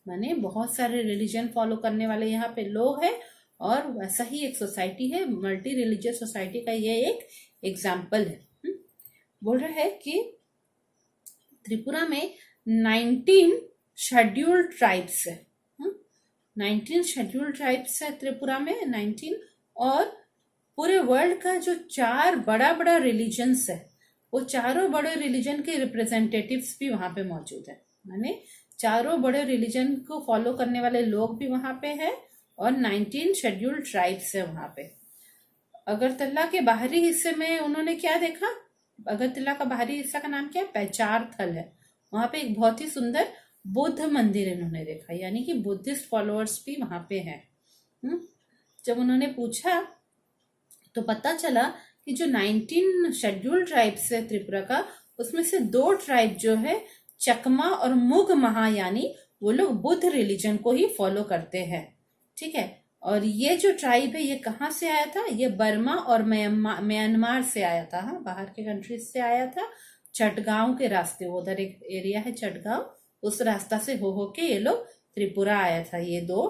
माने बहुत सारे रिलीजन फॉलो करने वाले यहाँ पे लोग हैं और वैसा ही एक सोसाइटी है, मल्टी रिलीजियस सोसाइटी का ये एक एग्जाम्पल है। बोल रहा है कि त्रिपुरा में 19 शेड्यूल्ड ट्राइब्स है। 19 शेड्यूल्ड ट्राइब्स है त्रिपुरा में, 19। और पूरे वर्ल्ड का जो 4 बड़ा बड़ा रिलीजन्स है, वो चारों बड़े रिलीजन के रिप्रेजेंटेटिव्स भी वहां पे मौजूद है। माने चारों बड़े रिलीजन को फॉलो करने वाले लोग भी वहां पे है और 19 शेड्यूल्ड ट्राइब्स है वहां पे। अगरतला के बाहरी हिस्से में उन्होंने क्या देखा, अगरतला का बाहरी हिस्सा का नाम क्या है, पैचार थल है। वहां पे एक बहुत ही सुंदर बुद्ध मंदिर इन्होंने देखा, यानी कि बुद्धिस्ट फॉलोअर्स भी वहां पे हैं। जब उन्होंने पूछा तो पता चला कि जो 19 शेड्यूल्ड ट्राइब्स है त्रिपुरा का, उसमें से 2 ट्राइब जो है चकमा और मुग महायानी, वो लोग बुद्ध रिलीजन को ही फॉलो करते हैं। ठीक है, और ये जो ट्राइब है ये कहाँ से आया था, ये बर्मा और म्यांमार से आया था। हाँ, बाहर के कंट्रीज से आया था। चटगांव के रास्ते, उधर एक एरिया है चटगांव, उस रास्ता से हो के ये लोग त्रिपुरा आया था। ये 2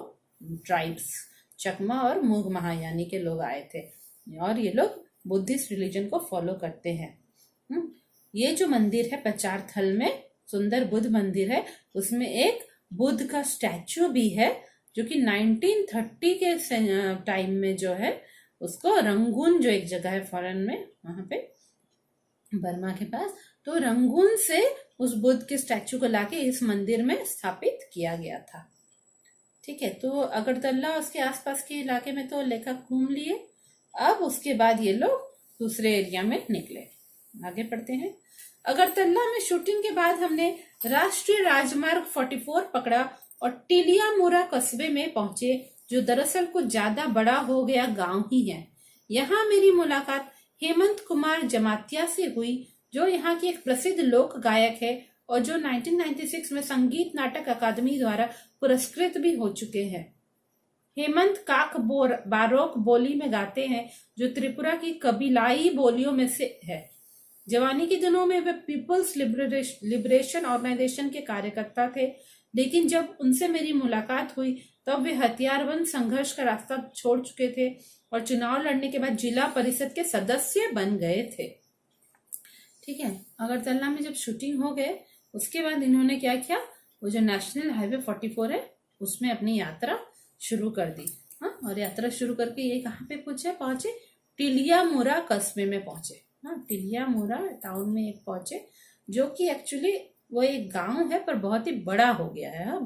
ट्राइब्स चकमा और मुग महायानी के लोग आए थे और ये लोग बुद्धिस्ट रिलीजन को फॉलो करते हैं। ये जो मंदिर है पचार थल में, सुंदर बुद्ध मंदिर है, उसमें एक बुद्ध का स्टैचू भी है जो कि 1930 के टाइम में जो है उसको रंगून, जो एक जगह है फॉरेन में वहां पे बर्मा के पास, तो रंगून से उस बुद्ध के स्टैचू को लाके इस मंदिर में स्थापित किया गया था। ठीक है, तो अगरतला उसके आसपास के इलाके में तो लेखक घूम लिए। अब उसके बाद ये लोग दूसरे एरिया में निकले। आगे पढ़ते हैं। अगरतला में शूटिंग के बाद हमने राष्ट्रीय राजमार्ग 44 पकड़ा और टिलियामुरा कस्बे में पहुंचे, जो दरअसल कुछ ज्यादा बड़ा हो गया गांव ही है। यहाँ मेरी मुलाकात हेमंत कुमार जमातिया से हुई, जो यहाँ की एक प्रसिद्ध लोक गायक है और जो 1996 में संगीत नाटक अकादमी द्वारा पुरस्कृत भी हो चुके हैं। हेमंत काक बारोक बोली में गाते हैं, जो त्रिपुरा की कबीलाई बोलियों में से है। जवानी के दिनों में वे पीपल्स लिबरेशन ऑर्गेनाइजेशन के कार्यकर्ता थे, लेकिन जब उनसे मेरी मुलाकात हुई तब वे हथियारबंद संघर्ष का रास्ता छोड़ चुके थे और चुनाव लड़ने के बाद जिला परिषद के सदस्य बन गए थे। ठीक है, अगरतला में जब शूटिंग हो गए उसके बाद इन्होंने क्या किया, वो जो नेशनल हाईवे 44 है उसमें अपनी यात्रा शुरू कर दी। हाँ, और यात्रा शुरू करके ये कहाँ पे पहुंचे, टिलियामुरा कस्बे में पहुंचे। हाँ, टिलियामुरा टाउन में एक पहुंचे, जो कि एक्चुअली वो एक गांव है पर बहुत ही बड़ा हो गया है। हाँ,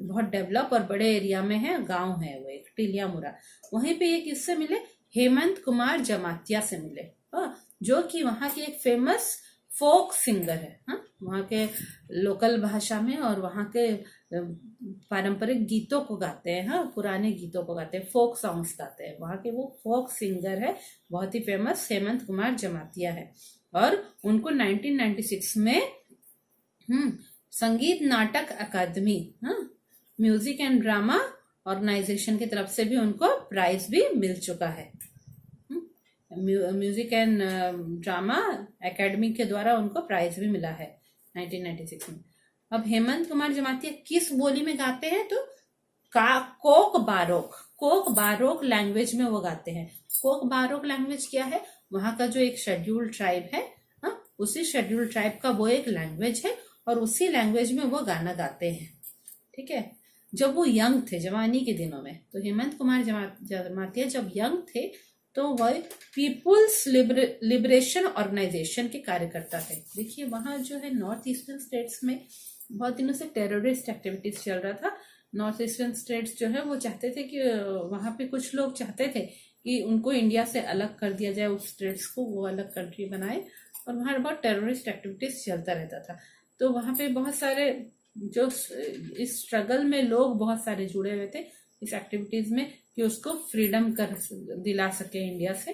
बहुत डेवलप और बड़े एरिया में है, गांव है वो एक टिलियामुरा। वहीं पे एक इससे मिले, हेमंत कुमार जमातिया से मिले। हाँ, जो कि वहाँ की एक फेमस फोक सिंगर है। हाँ, वहाँ के लोकल भाषा में और वहाँ के पारंपरिक गीतों को गाते हैं। हाँ, पुराने गीतों को गाते हैं, फोक सॉन्ग्स गाते हैं। वहाँ के वो फोक सिंगर है, बहुत ही फेमस हेमंत कुमार जमातिया है। और उनको 1996 में संगीत नाटक अकादमी, म्यूजिक एंड ड्रामा ऑर्गेनाइजेशन की तरफ से भी उनको प्राइज भी मिल चुका है। म्यूजिक एंड ड्रामा एकेडमी के द्वारा उनको प्राइज भी मिला है 1996 में। अब हेमंत कुमार जमातिया किस बोली में गाते हैं, तो कोक बारोक लैंग्वेज में वो गाते हैं। कोक बारोक लैंग्वेज क्या है, वहां का जो एक शेड्यूल्ड ट्राइब है, उसी शेड्यूल्ड ट्राइब का वो एक लैंग्वेज है और उसी लैंग्वेज में वो गाना गाते हैं। ठीक है, जब वो यंग थे, जवानी के दिनों में, तो हेमंत कुमार जमातिया जब यंग थे तो वह पीपुल्स लिबरेशन ऑर्गेनाइजेशन के कार्यकर्ता थे। देखिए, वहां जो है नॉर्थ ईस्टर्न स्टेट्स में बहुत दिनों से टेररिस्ट एक्टिविटीज चल रहा था। नॉर्थ ईस्टर्न स्टेट्स जो है वो चाहते थे कि वहां पे कुछ लोग चाहते थे कि उनको इंडिया से अलग कर दिया जाए, उस स्टेट्स को वो अलग कंट्री बनाए, और वहां बहुत टेररिस्ट एक्टिविटीज चलता रहता था। तो वहां पे बहुत सारे जो इस स्ट्रगल में लोग बहुत सारे जुड़े हुए थे इस एक्टिविटीज में, कि उसको फ्रीडम कर दिला सके इंडिया से।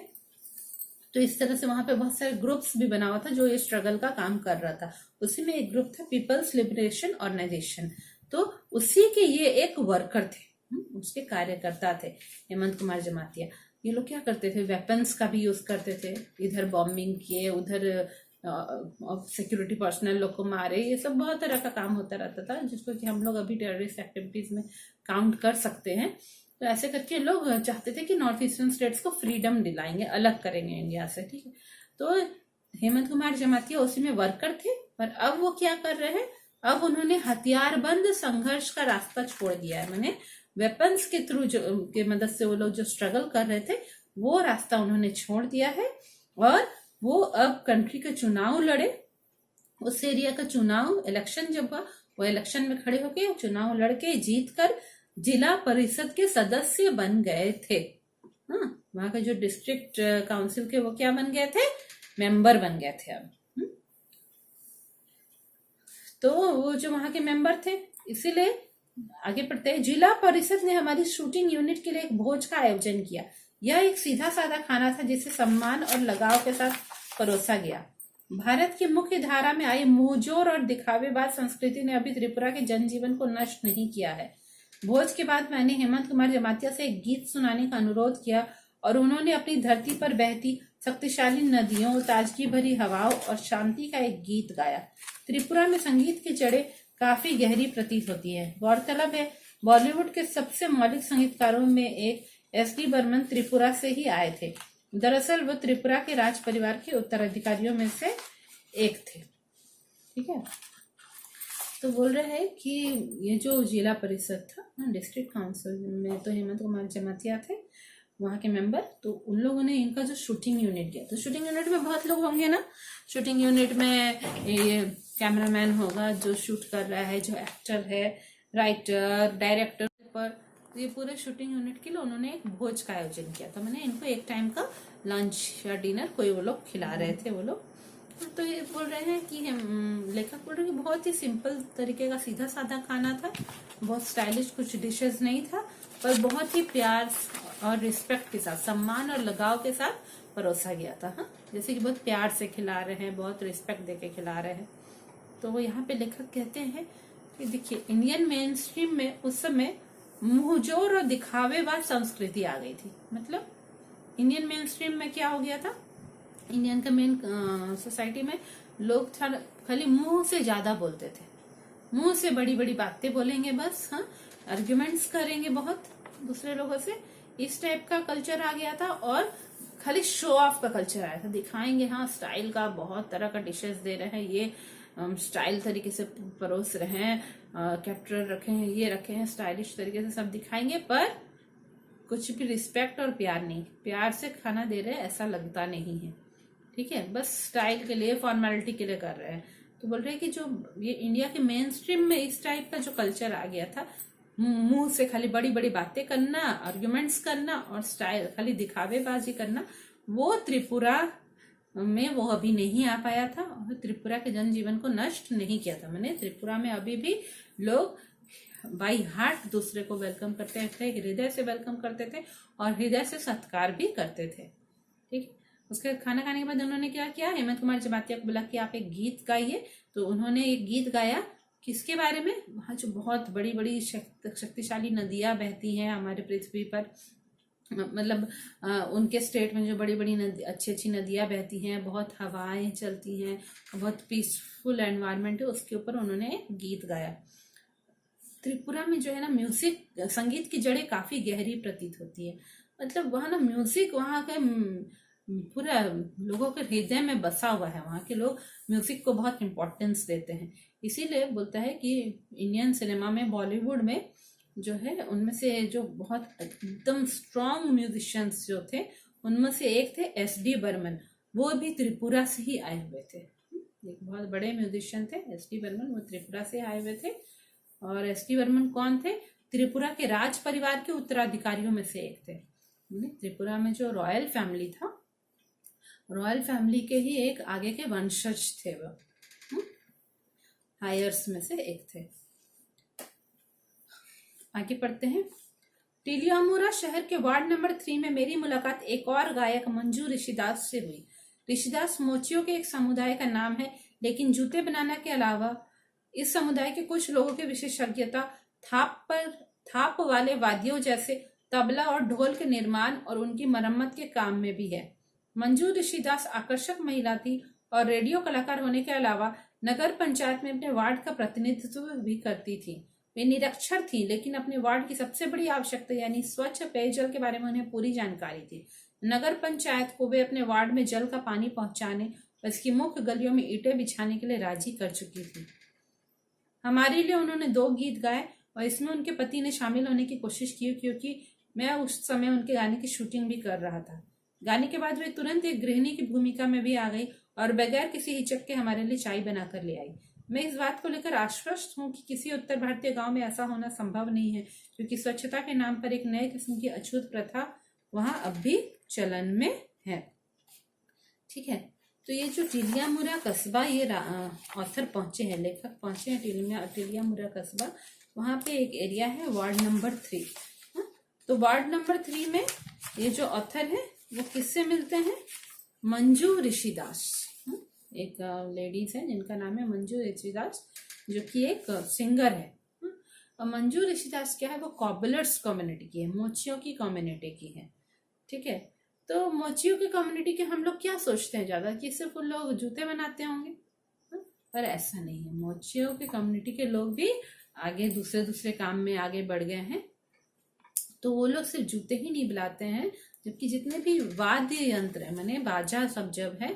तो इस तरह से वहां पे बहुत सारे ग्रुप्स भी बना हुआ था जो ये स्ट्रगल का काम कर रहा था। उसी में एक ग्रुप था पीपल्स लिबरेशन ऑर्गेनाइजेशन, तो उसी के ये एक वर्कर थे। उसके कार्यकर्ता थे हेमंत कुमार जमातिया। ये लोग क्या करते थे, वेपन्स का भी यूज करते थे, इधर बॉम्बिंग किए, उधर सिक्योरिटी पर्सनल लोग को मारे, ये सब बहुत तरह का काम होता रहता था, जिसको कि हम लोग अभी टेररिस्ट एक्टिविटीज में काउंट कर सकते हैं। तो ऐसे करके लोग चाहते थे कि नॉर्थ ईस्टर्न स्टेट्स को फ्रीडम दिलाएंगे, अलग करेंगे इंडिया से, ठीक है। तो हेमंत कुमार जमातिया उसी में वर्कर थे, पर अब वो क्या कर रहे हैं, अब उन्होंने हथियारबंद संघर्ष का रास्ता छोड़ दिया है। मैंने वेपन्स के थ्रू जो के मदद से वो लोग जो स्ट्रगल कर रहे थे वो रास्ता उन्होंने छोड़ दिया है, और वो अब कंट्री के चुनाव लड़े। उस एरिया का चुनाव इलेक्शन जब हुआ, वो इलेक्शन में खड़े होके चुनाव लड़के जीत कर जिला परिषद के सदस्य बन गए थे। हाँ, वहां के जो डिस्ट्रिक्ट काउंसिल के वो क्या बन गए थे, मेंबर बन गए थे अब। तो वो जो वहां के मेंबर थे, इसीलिए आगे पढ़ते हैं। जिला परिषद ने हमारी शूटिंग यूनिट के लिए एक भोज का आयोजन किया। यह एक सीधा साधा खाना था जिसे सम्मान और लगाव के साथ परोसा गया। भारत की मुख्य धारा में आई मुंहजोर और दिखावेबाज संस्कृति ने अभी त्रिपुरा के जनजीवन को नष्ट नहीं किया है। भोज के बाद मैंने हेमंत कुमार जमातिया से एक गीत सुनाने का अनुरोध किया और उन्होंने अपनी धरती पर बहती शक्तिशाली नदियों, ताजगी भरी हवाओं और शांति का एक गीत गाया। त्रिपुरा में संगीत की जड़ें काफी गहरी प्रतीत होती है। गौरतलब है, बॉलीवुड के सबसे मौलिक संगीतकारों में एक एस.डी. बर्मन त्रिपुरा से ही आए थे। दरअसल वो त्रिपुरा के राज परिवार के उत्तराधिकारियों में से एक थे, ठीक है। तो बोल रहे हैं कि ये जो जिला परिषद था, डिस्ट्रिक्ट काउंसिल में तो हेमंत कुमार जमातिया थे वहां के मेंबर, तो उन लोगों ने इनका जो शूटिंग यूनिट किया, तो शूटिंग यूनिट में बहुत लोग होंगे ना। शूटिंग यूनिट में ये कैमरामैन होगा जो शूट कर रहा है, जो एक्टर है, राइटर, डायरेक्टर, पर ये पूरे शूटिंग यूनिट के लिए उन्होंने एक भोज का आयोजन किया था। मैंने इनको एक टाइम का लंच या डिनर कोई वो लोग खिला रहे थे वो लोग। तो ये बोल रहे हैं कि लेखक बोल रहे हैं कि बहुत ही सिंपल तरीके का सीधा साधा खाना था, बहुत स्टाइलिश कुछ डिशेस नहीं था, पर बहुत ही प्यार और रिस्पेक्ट के साथ, सम्मान और लगाव के साथ परोसा गया था। हाँ, जैसे कि बहुत प्यार से खिला रहे हैं, बहुत रिस्पेक्ट देके खिला रहे हैं। तो वो यहाँ पे लेखक कहते हैं कि देखिए, इंडियन मेन स्ट्रीम में उस समय मुंहजोर और दिखावेबाज संस्कृति आ गई थी। मतलब इंडियन मेन स्ट्रीम में क्या हो गया था, इंडियन का मेन सोसाइटी में लोग खाली मुंह से ज्यादा बोलते थे, मुंह से बड़ी बड़ी बातें बोलेंगे बस, हाँ, आर्ग्यूमेंट्स करेंगे बहुत दूसरे लोगों से, इस टाइप का कल्चर आ गया था। और खाली शो ऑफ का कल्चर आया था, दिखाएंगे, हाँ, स्टाइल का बहुत तरह का डिशेस दे रहे हैं, ये स्टाइल तरीके से परोस रहे हैं, कैप्टर रखे हैं, ये रखे हैं, स्टाइलिश तरीके से सब दिखाएंगे, पर कुछ भी रिस्पेक्ट और प्यार नहीं, प्यार से खाना दे रहे हैं ऐसा लगता नहीं है, ठीक है, बस स्टाइल के लिए, फॉर्मेलिटी के लिए कर रहे हैं। तो बोल रहे हैं कि जो ये इंडिया के मेन स्ट्रीम में इस टाइप का जो कल्चर आ गया था, मुंह से खाली बड़ी बड़ी बातें करना, आर्ग्यूमेंट्स करना और स्टाइल खाली दिखावेबाजी करना, वो त्रिपुरा में वो अभी नहीं आ पाया था और त्रिपुरा के जनजीवन को नष्ट नहीं किया था। मैंने त्रिपुरा में अभी भी लोग बाई हार्ट दूसरे को वेलकम करते थे, हृदय से वेलकम करते थे और हृदय से सत्कार भी करते थे, ठीक। उसके खाना खाने के बाद उन्होंने क्या किया, हेमंत कुमार जमातिया को बोला कि आप एक गीत गाइए। तो उन्होंने एक गीत गाया, किसके बारे में, वहाँ जो बहुत बड़ी बड़ी शक्तिशाली नदियां बहती हैं हमारे पृथ्वी पर, मतलब उनके स्टेट में जो बड़ी बड़ी नदी, अच्छी अच्छी नदियां बहती हैं, बहुत हवाएं चलती हैं, बहुत पीसफुल एनवायरनमेंट है, उसके ऊपर उन्होंने गीत गाया। त्रिपुरा में जो है ना, म्यूजिक, संगीत की जड़ें काफी गहरी प्रतीत होती है। मतलब वहाँ ना म्यूजिक, वहाँ का पूरा लोगों के हृदय में बसा हुआ है, वहाँ के लोग म्यूजिक को बहुत इम्पोर्टेंस देते हैं। इसीलिए बोलता है कि इंडियन सिनेमा में, बॉलीवुड में जो है, उनमें से जो बहुत एकदम स्ट्रॉन्ग म्यूजिशियंस जो थे, उनमें से एक थे एस.डी. बर्मन, वो भी त्रिपुरा से ही आए हुए थे। एक बहुत बड़े म्यूजिशियन थे एस.डी. बर्मन, वो त्रिपुरा से आए हुए थे। और एस.डी. बर्मन कौन थे, त्रिपुरा के राज परिवार के उत्तराधिकारियों में से एक थे। त्रिपुरा में जो रॉयल फैमिली था, रॉयल फैमिली के ही एक आगे के वंशज थे, वो हायर्स में से एक थे। आगे पढ़ते हैं। टिलियामुरा शहर के वार्ड नंबर 3 में मेरी मुलाकात एक और गायक मंजू ऋषिदास से हुई। ऋषिदास मोचियों के एक समुदाय का नाम है, लेकिन जूते बनाने के अलावा इस समुदाय के कुछ लोगों की विशेषज्ञता थाप पर थाप वाले वाद्यों जैसे तबला और ढोल के निर्माण और उनकी मरम्मत के काम में भी है। मंजू ऋषिदास आकर्षक महिला थी और रेडियो कलाकार होने के अलावा नगर पंचायत में अपने वार्ड का प्रतिनिधित्व भी करती थी। वे निरक्षर थी, लेकिन अपने वार्ड की सबसे बड़ी आवश्यकता यानी स्वच्छ पेयजल के बारे में उन्हें पूरी जानकारी थी। नगर पंचायत को वे अपने वार्ड में जल का पानी पहुंचाने और इसकी मुख्य गलियों में ईंटें बिछाने के लिए राजी कर चुकी थी। हमारे लिए उन्होंने 2 गीत गाए और इसमें उनके पति ने शामिल होने की कोशिश की, क्योंकि मैं उस समय उनके गाने की शूटिंग भी कर रहा था। गाने के बाद वे तुरंत एक गृहिणी की भूमिका में भी आ गई और बगैर किसी हिचक के हमारे लिए चाय बनाकर ले आई। मैं इस बात को लेकर आश्वस्त हूँ कि किसी उत्तर भारतीय गांव में ऐसा होना संभव नहीं है, क्योंकि स्वच्छता के नाम पर एक नए किस्म की अछूत प्रथा वहां अब भी चलन में है। ठीक है, तो ये जो टिलियामुरा कस्बा, ये ऑथर पहुंचे हैं, लेखक पहुंचे हैं टिलियामुरा कस्बा। वहां पे एक एरिया है वार्ड नंबर 3। तो वार्ड नंबर 3 में ये जो ऑथर है वो किससे मिलते हैं? मंजू ऋषिदास। एक लेडीज है जिनका नाम है मंजू ऋषिदास, जो कि एक सिंगर है। और मंजू ऋषिदास क्या है, वो कॉबलर्स कम्युनिटी की है, मोचियों की कम्युनिटी की है। ठीक है, तो मोचियों की कम्युनिटी के हम लोग क्या सोचते हैं ज्यादा कि सिर्फ उन लोग जूते बनाते होंगे, पर ऐसा नहीं है। मोचियों की कम्युनिटी के लोग भी आगे दूसरे काम में आगे बढ़ गए हैं। तो वो लोग सिर्फ जूते ही नहीं बनाते हैं, जबकि जितने भी वाद्य यंत्र है, माने बाजा सब जब है,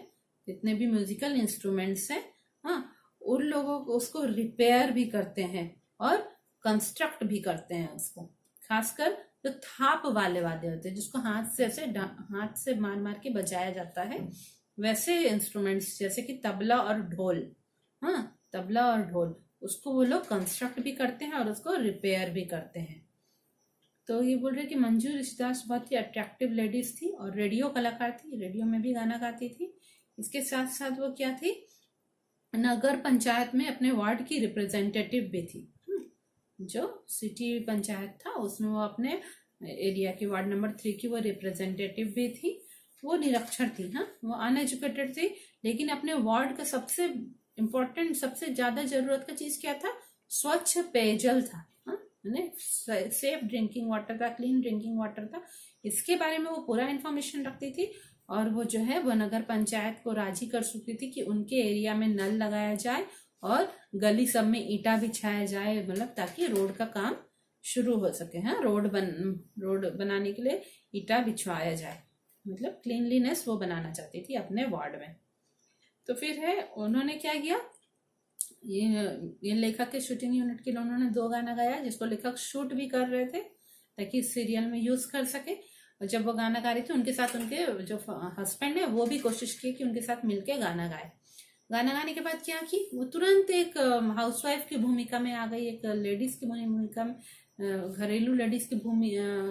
जितने भी म्यूजिकल इंस्ट्रूमेंट्स हैं, हाँ, उन लोगों को उसको रिपेयर भी करते हैं और कंस्ट्रक्ट भी करते हैं उसको। खासकर जो थाप वाले वाद्य होते हैं, जिसको हाथ से मार के बजाया जाता है, वैसे इंस्ट्रूमेंट्स जैसे कि तबला और ढोल, हाँ, तबला और ढोल, उसको वो लोग कंस्ट्रक्ट भी करते हैं और उसको रिपेयर भी करते हैं। तो ये बोल रहे कि मंजू ऋषिदास बहुत ही अट्रैक्टिव लेडीज थी और रेडियो कलाकार थी, रेडियो में भी गाना गाती थी। इसके साथ साथ वो क्या थी, नगर पंचायत में अपने वार्ड की रिप्रेजेंटेटिव भी थी। जो सिटी पंचायत था उसमें वो अपने एरिया की वार्ड नंबर 3 की वो रिप्रेजेंटेटिव भी थी। वो निरक्षर थी, हाँ, वो अनएजुकेटेड थी, लेकिन अपने वार्ड का सबसे इम्पोर्टेंट, सबसे ज्यादा जरूरत का चीज क्या था? स्वच्छ पेयजल था, सेफ ड्रिंकिंग वाटर था, क्लीन ड्रिंकिंग वाटर था। इसके बारे में वो पूरा इन्फॉर्मेशन रखती थी और वो जो है वो नगर पंचायत को राजी कर चुकी थी कि उनके एरिया में नल लगाया जाए और गली सब में ईंटा बिछाया जाए, मतलब ताकि रोड का काम शुरू हो सके। हाँ, रोड बनाने के लिए ईंटा बिछवाया जाए, मतलब क्लीनलीनेस वो बनाना चाहती थी अपने वार्ड में। तो फिर है उन्होंने क्या किया, ये लेखक के शूटिंग यूनिट के लिए उन्होंने 2 गाना गाया, जिसको लेखक शूट भी कर रहे थे ताकि सीरियल में यूज कर सके। और जब वो गाना गा रही थी, उनके साथ उनके जो हस्बैंड है वो भी कोशिश की कि उनके साथ मिलके गाना गाए। गाना गाने के बाद क्या की, वो तुरंत एक हाउसवाइफ की भूमिका में आ गई, एक लेडीज की भूमिका में, घरेलू लेडीज की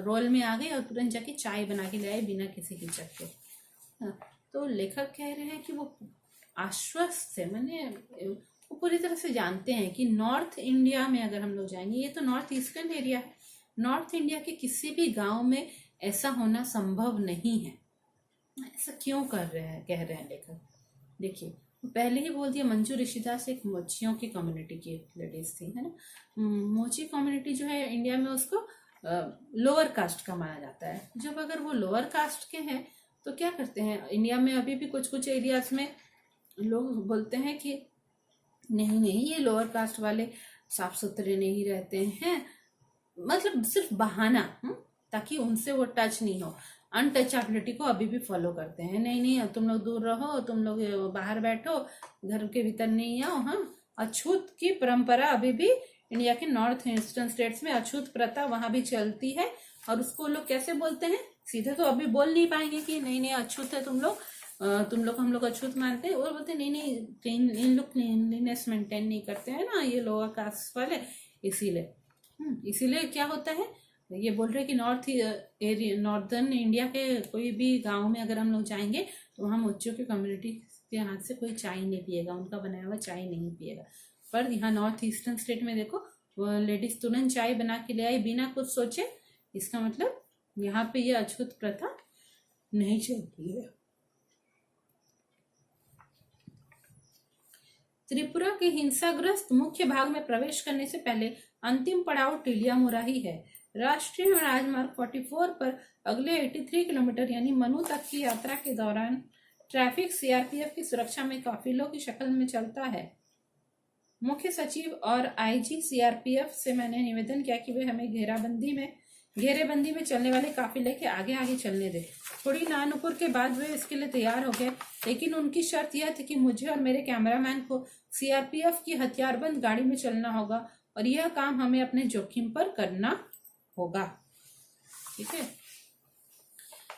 रोल में आ गई और तुरंत जाके चाय बना के ले आई बिना किसी हिचक के। तो लेखक कह रहे हैं कि वो आश्वस्त है, मैंने वो पूरी तरह से जानते हैं कि नॉर्थ इंडिया में अगर हम लोग जाएंगे, ये तो नॉर्थ ईस्टर्न एरिया है, नॉर्थ इंडिया के किसी भी गांव में ऐसा होना संभव नहीं है। ऐसा क्यों कह रहे हैं लेखक? देखिए, पहले ही बोल दिया, मंजू ऋषिदास एक मोचियों की कम्युनिटी की लेडीज थी, है ना। मोची कम्युनिटी जो है इंडिया में उसको लोअर कास्ट का माना जाता है। जब अगर वो लोअर कास्ट के हैं तो क्या करते हैं, इंडिया में अभी भी कुछ कुछ एरियाज में लोग बोलते हैं कि नहीं ये लोअर कास्ट वाले साफ सुथरे नहीं रहते हैं, मतलब सिर्फ बहाना, ताकि उनसे वो टच नहीं हो। अनटचेबिलिटी को अभी भी फॉलो करते हैं, नहीं तुम लोग दूर रहो, तुम लोग बाहर बैठो, घर के भीतर नहीं आओ। हाँ, अछूत की परंपरा अभी भी इंडिया के नॉर्थ ईस्टर्न स्टेट्स में अछूत प्रथा वहां भी चलती है। और उसको लोग कैसे बोलते हैं, सीधे तो अभी बोल नहीं पाएंगे कि नहीं अछूत है तुम लोग हम लोग अछूत मानते हैं, और बोलते नहीं इन लोग क्लीनलीनेस मेंटेन नहीं करते हैं ना, ये लोअर कास्ट वाले, इसीलिए क्या होता है, ये बोल रहे कि नॉर्दर्न इंडिया के कोई भी गांव में अगर हम लोग जाएंगे तो वहाँ मोचियों की कम्युनिटी के हाथ से कोई चाय नहीं पिएगा, उनका बनाया हुआ चाय नहीं पिएगा। पर यहाँ नॉर्थ ईस्टर्न स्टेट में देखो, लेडीज तुरंत चाय बना के ले आई बिना कुछ सोचे। इसका मतलब यहाँ पे ये अछूत प्रथा नहीं चलती है। त्रिपुरा के हिंसाग्रस्त मुख्य भाग में प्रवेश करने से पहले अंतिम पड़ाव टिलियामुरा ही है। राष्ट्रीय राजमार्ग 44 पर अगले 83 किलोमीटर यानी मनु तक की यात्रा के दौरान ट्रैफिक सीआरपीएफ की सुरक्षा में काफिलों की शक्ल में चलता है। मुख्य सचिव और आईजी सीआरपीएफ से मैंने निवेदन किया कि वे हमें घेरेबंदी में चलने वाले काफिले के आगे आगे चलने दें। थोड़ी नानुपुर के बाद वे इसके लिए तैयार हो गए, लेकिन उनकी शर्त यह थी कि मुझे और मेरे कैमरामैन को सीआरपीएफ की हथियारबंद गाड़ी में चलना होगा और यह काम हमें अपने जोखिम पर करना होगा। ठीक है,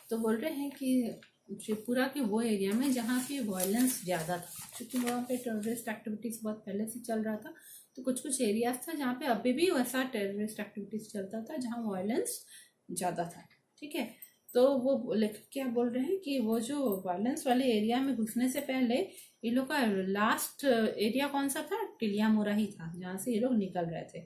तो बोल रहे हैं कि त्रिपुरा के वो एरिया में जहाँ पे वायलेंस ज्यादा था, क्योंकि वहाँ पे टेररिस्ट एक्टिविटीज बहुत पहले से चल रहा था, तो कुछ कुछ एरियाज था जहाँ पे अभी भी वैसा टेररिस्ट एक्टिविटीज चलता था, जहाँ वायलेंस ज्यादा था। ठीक है, तो वो लेखक क्या बोल रहे हैं कि वो जो वायलेंस वाले एरिया में घुसने से पहले ये लोग का लास्ट एरिया कौन सा था? टिलियामुरा ही था, जहाँ से ये लोग निकल रहे थे।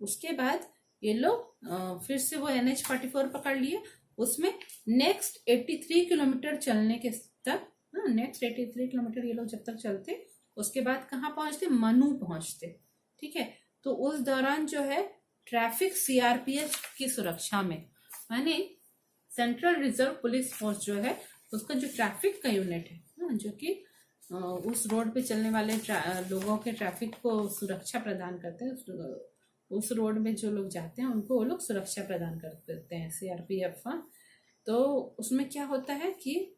उसके बाद ये लोग फिर से वो NH-44 पकड़ लिए। उसमें नेक्स्ट 83 किलोमीटर चलने के तक, नेक्स्ट 83 किलोमीटर ये लोग जब तक चलते, उसके बाद कहाँ पहुंचते? मनु पहुंचते। ठीक है, तो उस दौरान जो है ट्रैफिक सीआरपीएफ की सुरक्षा में, माने सेंट्रल रिजर्व पुलिस फोर्स जो है उसका जो ट्रैफिक का यूनिट है, जो कि उस रोड पे चलने वाले लोगों के ट्रैफिक को सुरक्षा प्रदान करते हैं, उस रोड में जो लोग जाते हैं उनको वो लोग सुरक्षा प्रदान करते हैं, सीआरपीएफ। तो उसमें क्या होता है कि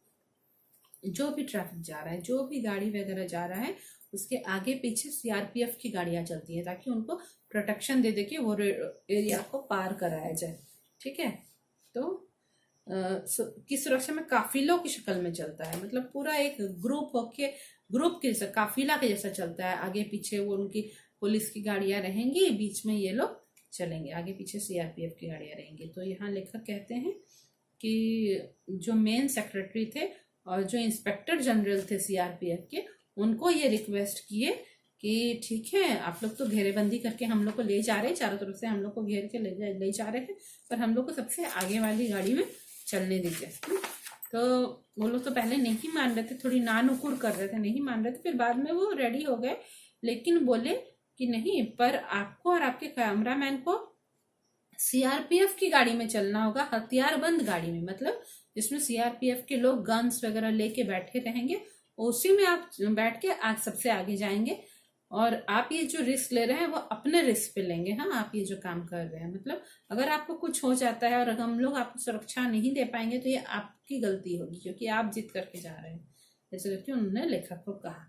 जो भी ट्रैफिक जा रहा है, जो भी गाड़ी वगैरह जा रहा है, उसके आगे पीछे सीआरपीएफ की गाड़ियां चलती है ताकि उनको प्रोटेक्शन दे के वो एरिया को पार कराया जाए। ठीक है, तो की सुरक्षा में काफिलों की शक्ल में चलता है, मतलब पूरा एक ग्रुप के जैसा, काफिला के जैसा चलता है। आगे पीछे वो उनकी पुलिस की गाड़ियां रहेंगी, बीच में ये लोग चलेंगे, आगे पीछे सीआरपीएफ की गाड़ियां रहेंगी। तो यहाँ लेखक कहते हैं कि जो मेन सेक्रेटरी थे और जो इंस्पेक्टर जनरल थे सीआरपीएफ के, उनको ये रिक्वेस्ट किए कि ठीक है, आप लोग तो घेरेबंदी करके हम लोग को ले जा रहे हैं, चारों तरफ से हम लोग को घेर के ले जा रहे हैं, पर हम लोग को सबसे आगे वाली गाड़ी में चलने दीजिए। तो वो लोग तो पहले नहीं मान रहे थे, थोड़ी नानुकुर कर रहे थे, नहीं मान रहे थे, फिर बाद में वो रेडी हो गए, लेकिन बोले कि नहीं, पर आपको और आपके कैमरामैन को सीआरपीएफ की गाड़ी में चलना होगा, हथियारबंद गाड़ी में, मतलब जिसमें सीआरपीएफ के लोग गन्स वगैरह लेके बैठे रहेंगे, उसी में आप बैठ के सबसे आगे जाएंगे और आप ये जो रिस्क ले रहे हैं वो अपने रिस्क पे लेंगे। हाँ, आप ये जो काम कर रहे हैं, मतलब अगर आपको कुछ हो जाता है और अगर हम लोग आपको सुरक्षा नहीं दे पाएंगे तो ये आपकी गलती होगी, क्योंकि आप जिद करके जा रहे हैं, ऐसे करके उन्होंने लेखक को कहा।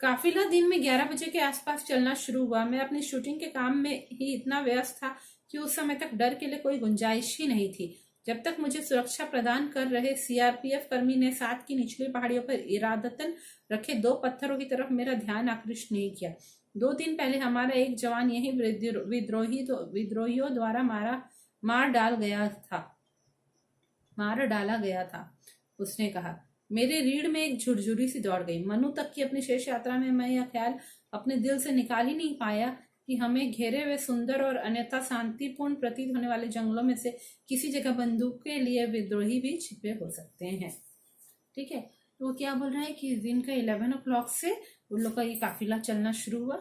काफिला दिन में 11 बजे के आसपास चलना शुरू हुआ। मैं अपनी शूटिंग के काम में ही इतना व्यस्त था कि उस समय तक डर के लिए कोई गुंजाइश ही नहीं थी। जब तक मुझे सुरक्षा प्रदान कर रहे सीआरपीएफ कर्मी ने साथ की निचली पहाड़ियों पर इरादतन रखे 2 पत्थरों की तरफ मेरा ध्यान आकृष्ट नहीं किया। 2 दिन पहले हमारा एक जवान यही विद्रोहियों द्वारा मार डाला गया था, उसने कहा। मेरे रीढ़ में एक झुरझुरी सी दौड़ गई। मनु तक की अपनी शेष यात्रा में मैं यह ख्याल अपने दिल से निकाल ही नहीं पाया कि हमें घेरे हुए सुंदर और अन्यथा शांतिपूर्ण प्रतीत होने वाले जंगलों में से किसी जगह बंदूक के लिए विद्रोही भी छिपे हो सकते हैं। ठीक है, तो वो क्या बोल रहा है कि दिन का 11 o'clock से उन लोग का ये काफिला चलना शुरू हुआ,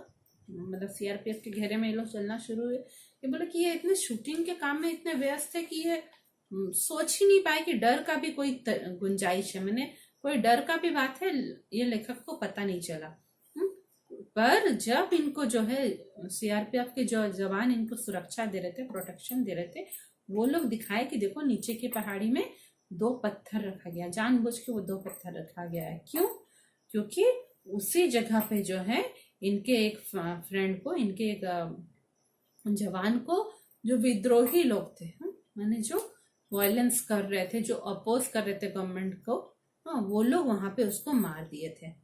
मतलब सीआरपीएफ के घेरे में ये लोग चलना शुरू हुए। ये बोले कि ये इतने शूटिंग के काम में इतने व्यस्त है कि ये सोच ही नहीं पाए कि डर का भी कोई गुंजाइश है, मैंने कोई डर का भी बात है, ये लेखक को पता नहीं चला। पर जब इनको जो है सीआरपीएफ के जो जवान इनको सुरक्षा दे रहे थे, प्रोटेक्शन दे रहे थे, वो लोग दिखाए कि देखो नीचे की पहाड़ी में 2 पत्थर रखा गया, जानबूझ के वो 2 पत्थर रखा गया है। क्यों? क्योंकि उसी जगह पे जो है इनके एक फ्रेंड को, इनके एक जवान को, जो विद्रोही लोग थे, माने जो वायलेंस कर रहे थे, जो अपोज कर रहे थे गवर्नमेंट को, वो लोग वहां पे उसको मार दिए थे।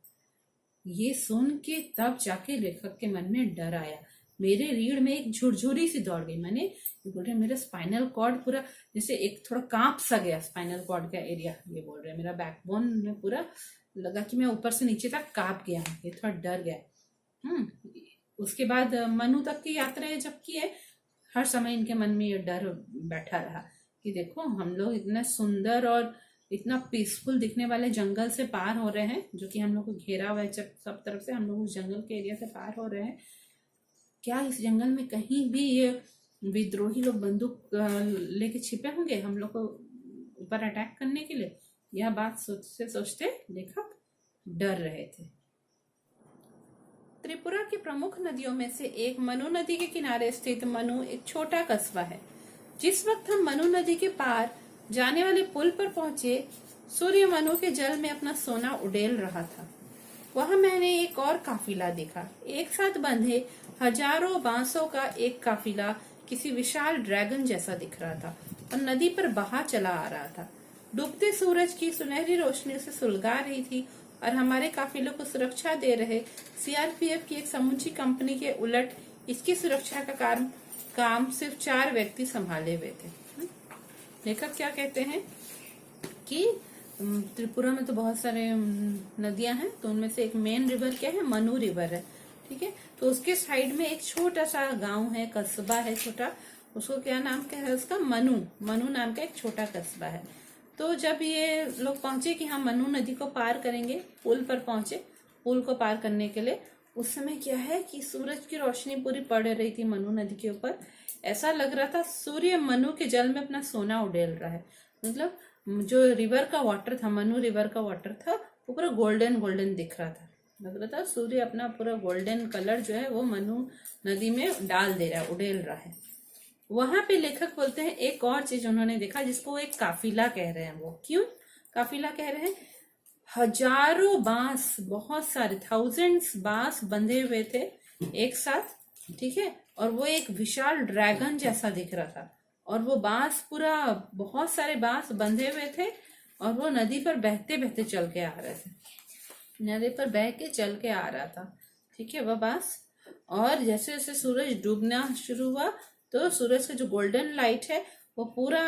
ये सुन के तब जाके लेखक के मन में डर आया। मेरे रीढ़ में एक झुरझुरी सी दौड़ गई, मैंने बोल रहे मेरा स्पाइनल कॉर्ड पूरा जैसे एक थोड़ा कांप सा गया, स्पाइनल कॉर्ड का एरिया, ये बोल रहे मेरा बैकबोन में पूरा लगा कि मैं ऊपर से नीचे तक कांप गया, ये थोड़ा डर गया। उसके बाद मनु तक की यात्रा जब की है, हर समय इनके मन में ये डर बैठा रहा कि देखो हम लोग इतने सुंदर और इतना पीसफुल दिखने वाले जंगल से पार हो रहे हैं, जो कि हम लोग को घेरा हुआ है सब तरफ से, हम लोग उस जंगल के एरिया से पार हो रहे हैं। क्या इस जंगल में कहीं भी ये विद्रोही लोग बंदूक लेके छिपे होंगे हम लोग को ऊपर अटैक करने के लिए? यह बात सोचते सोचते लेखक डर रहे थे। त्रिपुरा की प्रमुख नदियों में से एक मनु नदी के किनारे स्थित मनु एक छोटा कस्बा है। जिस वक्त हम मनु नदी के पार जाने वाले पुल पर पहुंचे, सूर्य मनु के जल में अपना सोना उड़ेल रहा था। वहां मैंने एक और काफिला देखा। एक साथ बंधे हजारों बांसों का एक काफिला किसी विशाल ड्रैगन जैसा दिख रहा था और नदी पर बहा चला आ रहा था। डूबते सूरज की सुनहरी रोशनी उसे सुलगा रही थी और हमारे काफिलों को सुरक्षा दे रहे सीआरपीएफ की एक समूची कंपनी के उलट इसकी सुरक्षा का काम सिर्फ 4 व्यक्ति संभाले हुए थे। लेखक क्या कहते हैं कि त्रिपुरा में तो बहुत सारे नदियां हैं, तो उनमें से एक मेन रिवर क्या है? मनु रिवर है। ठीक है, तो उसके साइड में एक छोटा सा गांव है, कस्बा है छोटा, उसको क्या नाम क्या है उसका? मनु नाम का एक छोटा कस्बा है। तो जब ये लोग पहुंचे कि हम मनु नदी को पार करेंगे, पुल पर पहुंचे पुल को पार करने के लिए, उस समय क्या है कि सूरज की रोशनी पूरी पड़ रही थी मनु नदी के ऊपर। ऐसा लग रहा था सूर्य मनु के जल में अपना सोना उड़ेल रहा है। मतलब जो रिवर का वाटर था, मनु रिवर का वाटर था, वो पूरा गोल्डन गोल्डन दिख रहा था। लग रहा था सूर्य अपना पूरा गोल्डन कलर जो है वो मनु नदी में डाल दे रहा है, उड़ेल रहा है। वहां पे लेखक बोलते हैं एक और चीज उन्होंने देखा जिसको एक काफिला कह रहे हैं। वो क्यों काफिला कह रहे हैं? हजारों बांस, बहुत सारे थाउजेंड्स बांस बंधे हुए थे एक साथ। ठीक है, और वो एक विशाल ड्रैगन जैसा दिख रहा था और वो बांस पूरा बहुत सारे बांस बंधे हुए थे और वो नदी पर बहते बहते चल के आ रहे थे। नदी पर बह के चल के आ रहा था। ठीक है, वह बांस। और जैसे जैसे सूरज डूबना शुरू हुआ तो सूरज का जो गोल्डन लाइट है वो पूरा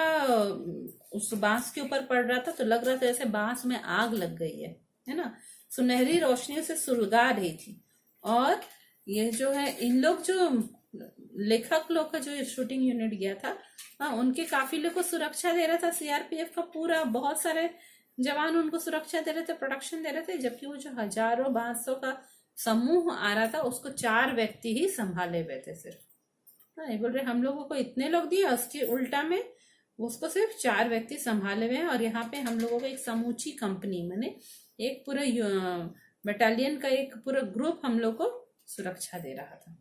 उस बांस के ऊपर पड़ रहा था, तो लग रहा था जैसे बांस में आग लग गई है ना। सुनहरी रोशनी उसे सुलगा रही थी। और ये जो है इन लोग जो लेखक लोग का जो शूटिंग यूनिट गया था, हाँ, उनके काफिले को सुरक्षा दे रहा था सीआरपीएफ का पूरा, बहुत सारे जवान उनको सुरक्षा दे रहे थे, प्रोटेक्शन दे रहे थे। जबकि वो जो हजारों बांसों का समूह आ रहा था उसको 4 व्यक्ति ही संभाले हुए थे सिर्फ। हाँ, बोल रहे हम लोगों को इतने लोग दिए, उसके उल्टा में उसको सिर्फ 4 व्यक्ति संभाले हुए हैं। और यहाँ पे हम लोगों को एक समूची कंपनी, माने एक पूरा बटालियन का एक पूरा ग्रुप हम लोग को सुरक्षा दे रहा था।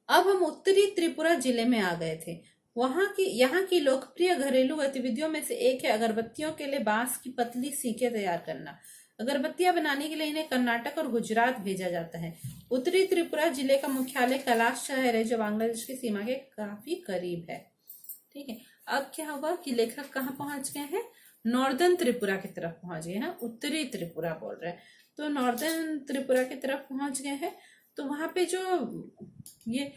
अब हम उत्तरी त्रिपुरा जिले में आ गए थे। यहाँ की लोकप्रिय घरेलू गतिविधियों में से एक है अगरबत्तियों के लिए बांस की पतली सीकें तैयार करना। अगरबत्तियां बनाने के लिए इन्हें कर्नाटक और गुजरात भेजा जाता है। उत्तरी त्रिपुरा जिले का मुख्यालय कैलाश शहर है, जो बांग्लादेश की सीमा के काफी करीब है। ठीक है, अब क्या हुआ कि लेखक कहाँ पहुंच गए हैं? नॉर्दर्न त्रिपुरा की तरफ पहुंच गए हैं। उत्तरी त्रिपुरा बोल रहे हैं, तो नॉर्दर्न त्रिपुरा की तरफ पहुंच गए हैं। तो वहां पे जो ये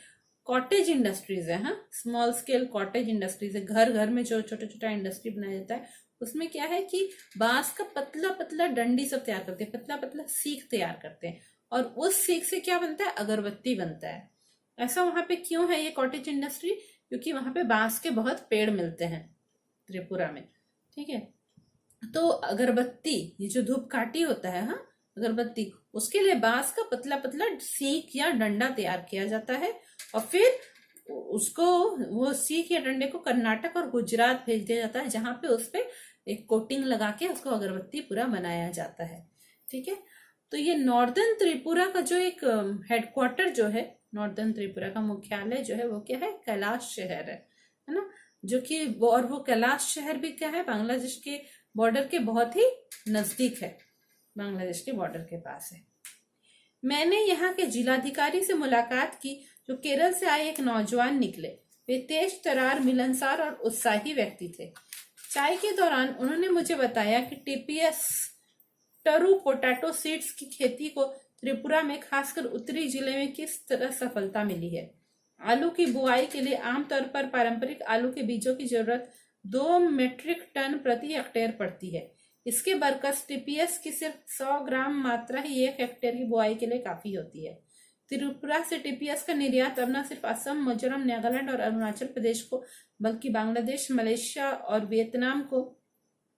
कॉटेज इंडस्ट्रीज है, हाँ, स्मॉल स्केल कॉटेज इंडस्ट्रीज है, घर घर में जो छोटा छोटा इंडस्ट्री बनाया जाता है, उसमें क्या है कि बांस का पतला पतला डंडी सब तैयार करते हैं, पतला पतला सीख तैयार करते हैं और उस सीख से क्या बनता है? अगरबत्ती बनता है। ऐसा वहां पे क्यों है ये कॉटेज इंडस्ट्री? क्योंकि वहां पे बांस के बहुत पेड़ मिलते हैं त्रिपुरा में। ठीक है, तो अगरबत्ती, ये जो धूपकाठी होता है, हाँ, अगरबत्ती, उसके लिए बांस का पतला पतला सीख या डंडा तैयार किया जाता है और फिर उसको, वो सीख या डंडे को कर्नाटक और गुजरात भेज दिया जाता है, जहां पे उस पे एक कोटिंग लगा के उसको अगरबत्ती पूरा बनाया जाता है। ठीक है, तो ये नॉर्दर्न त्रिपुरा का जो एक हेडक्वार्टर जो है, नॉर्दर्न त्रिपुरा का मुख्यालय जो है वो क्या है? कैलाश शहर है ना, जो कि और वो कैलाश शहर भी क्या है? बांग्लादेश के बॉर्डर के बहुत ही नजदीक है, बांग्लादेश के बॉर्डर के पास है। मैंने यहाँ के जिलाधिकारी से मुलाकात की, जो केरल से आए एक नौजवान निकले। वे तेज तरार, मिलनसार और उत्साही व्यक्ति थे। चाय के दौरान उन्होंने मुझे बताया कि टीपीएस टरू पोटैटो सीड्स की खेती को त्रिपुरा में, खासकर उत्तरी जिले में किस तरह सफलता मिली है। आलू की बुआई के लिए आमतौर पर पारंपरिक आलू के बीजों की जरूरत 2 मीट्रिक टन प्रति हेक्टेयर पड़ती है। इसके बरकस टीपीएस की सिर्फ 100 ग्राम मात्रा ही 1 हेक्टेयर की बुआई के लिए काफी होती है। त्रिपुरा से टीपीएस का निर्यात अब न सिर्फ असम, मिजोरम, नागालैंड और अरुणाचल प्रदेश को, बल्कि बांग्लादेश, मलेशिया और वियतनाम को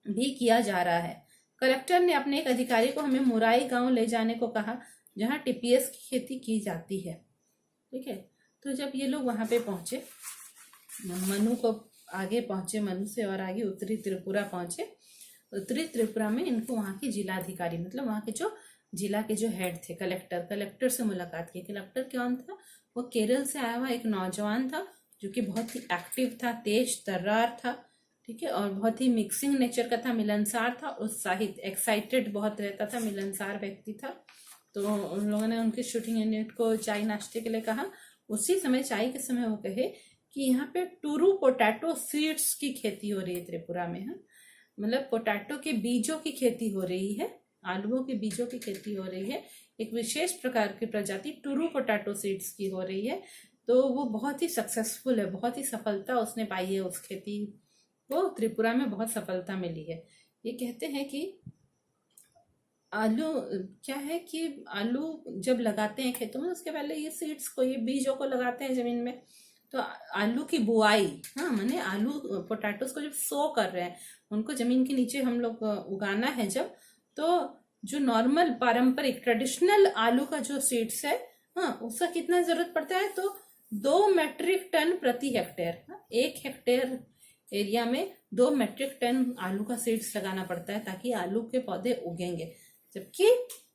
भी किया जा रहा है। कलेक्टर ने अपने एक अधिकारी को हमें मुराई गांव ले जाने को कहा जहां टीपीएस की खेती की जाती है। ठीक है, तो जब ये लोग वहां पे पहुंचे, मनु को आगे पहुंचे, मनु से और आगे उत्तरी त्रिपुरा पहुंचे। उत्तरी त्रिपुरा में इनको वहां के जिलाधिकारी मतलब वहां के जो जिला के जो हेड थे, कलेक्टर से मुलाकात की। कलेक्टर कौन था? वो केरल से आया हुआ एक नौजवान था जो कि बहुत ही एक्टिव था, तेज तर्रार था। ठीक है, और बहुत ही मिक्सिंग नेचर का था, मिलनसार था, उत्साहित, एक्साइटेड बहुत रहता था, मिलनसार व्यक्ति था। तो उन लोगों ने उनके शूटिंग यूनिट को चाय नाश्ते के लिए कहा। उसी समय चाय के समय वो कहे कि यहाँ पे टूरू पोटैटो सीड्स की खेती हो रही है त्रिपुरा में। है मतलब पोटैटो के बीजों की खेती हो रही है, आलूओं के बीजों की खेती हो रही है। एक विशेष प्रकार की प्रजाति टूरू पोटैटो सीड्स की हो रही है। तो वो बहुत ही सक्सेसफुल है, बहुत ही सफलता उसने पाई है, उस खेती को त्रिपुरा में बहुत सफलता मिली है। ये कहते हैं कि आलू क्या है कि आलू जब लगाते हैं खेतों में, उसके पहले ये सीड्स को, ये बीजों को लगाते हैं जमीन में। तो आलू की बुआई, हाँ माने आलू पोटैटोस को जब सो कर रहे हैं, उनको जमीन के नीचे हम लोग उगाना है जब, तो जो नॉर्मल पारंपरिक ट्रेडिशनल आलू का जो सीड्स है, हाँ उसका कितना जरूरत पड़ता है? तो 2 मेट्रिक टन प्रति हेक्टेयर। 1 हेक्टेयर एरिया में 2 मेट्रिक टन आलू का सीड्स लगाना पड़ता है ताकि आलू के पौधे उगेंगे। जबकि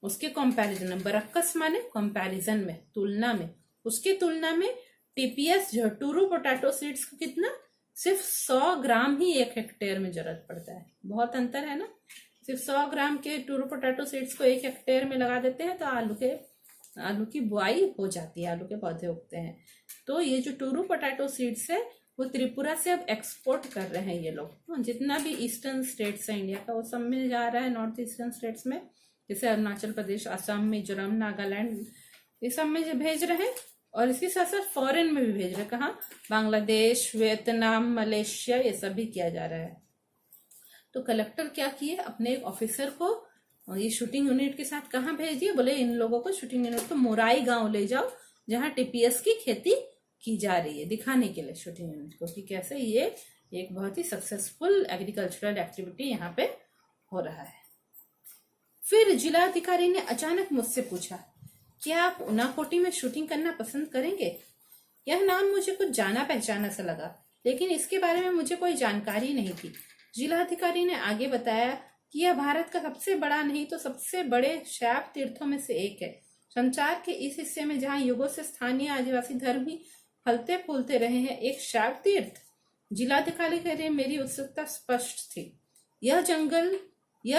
उसके कंपैरिजन में, बरक्कस माने कंपैरिजन में, तुलना में, उसकी तुलना में टीपीएस जो टूरू पोटैटो सीड्स को कितना, सिर्फ 100 ग्राम ही 1 हेक्टेयर में जरूरत पड़ता है। बहुत अंतर है ना। सिर्फ 100 ग्राम के टूरू पोटैटो सीड्स को 1 हेक्टेयर में लगा देते हैं तो आलू की बुआई हो जाती है, आलू के पौधे उगते हैं। तो ये जो टूरू पोटैटो सीड्स है वो त्रिपुरा से अब एक्सपोर्ट कर रहे हैं ये लोग। जितना भी ईस्टर्न स्टेट्स है इंडिया का, वो सब में जा रहा है, नॉर्थ ईस्टर्न स्टेट्स में, जैसे अरुणाचल प्रदेश, असम, मिजोरम, नागालैंड, ये सब में जो भेज रहे हैं। और इसके साथ साथ फॉरेन में भी भेज रहे हैं। कहाँ? बांग्लादेश, वियतनाम, मलेशिया, ये सब भी किया जा रहा है। तो कलेक्टर क्या किए, अपने एक ऑफिसर को ये शूटिंग यूनिट के साथ कहाँ भेज दिए? बोले इन लोगों को, शूटिंग यूनिट को मुराई गांव ले जाओ जहाँ टीपीएस की खेती की जा रही है, दिखाने के लिए शूटिंग यूनिट को कि कैसे ये एक बहुत ही सक्सेसफुल एग्रीकल्चरल एक्टिविटी यहाँ पे हो रहा है। फिर जिलाधिकारी ने अचानक मुझसे पूछा, क्या आप उनाकोटी में शूटिंग करना पसंद करेंगे? यह नाम मुझे कुछ जाना पहचाना सा लगा, लेकिन इसके बारे में मुझे कोई जानकारी नहीं थी। जिलाधिकारी ने आगे बताया कि यह भारत का सबसे बड़ा नहीं तो सबसे बड़े शैव तीर्थों में से एक है। संसार के इस हिस्से में जहाँ युगों से स्थानीय आदिवासी धर्म ही फलते फूलते रहे हैं, एक शैव तीर्थ। जिलाधिकारी कह रहे, मेरी उत्सुकता स्पष्ट थी। यह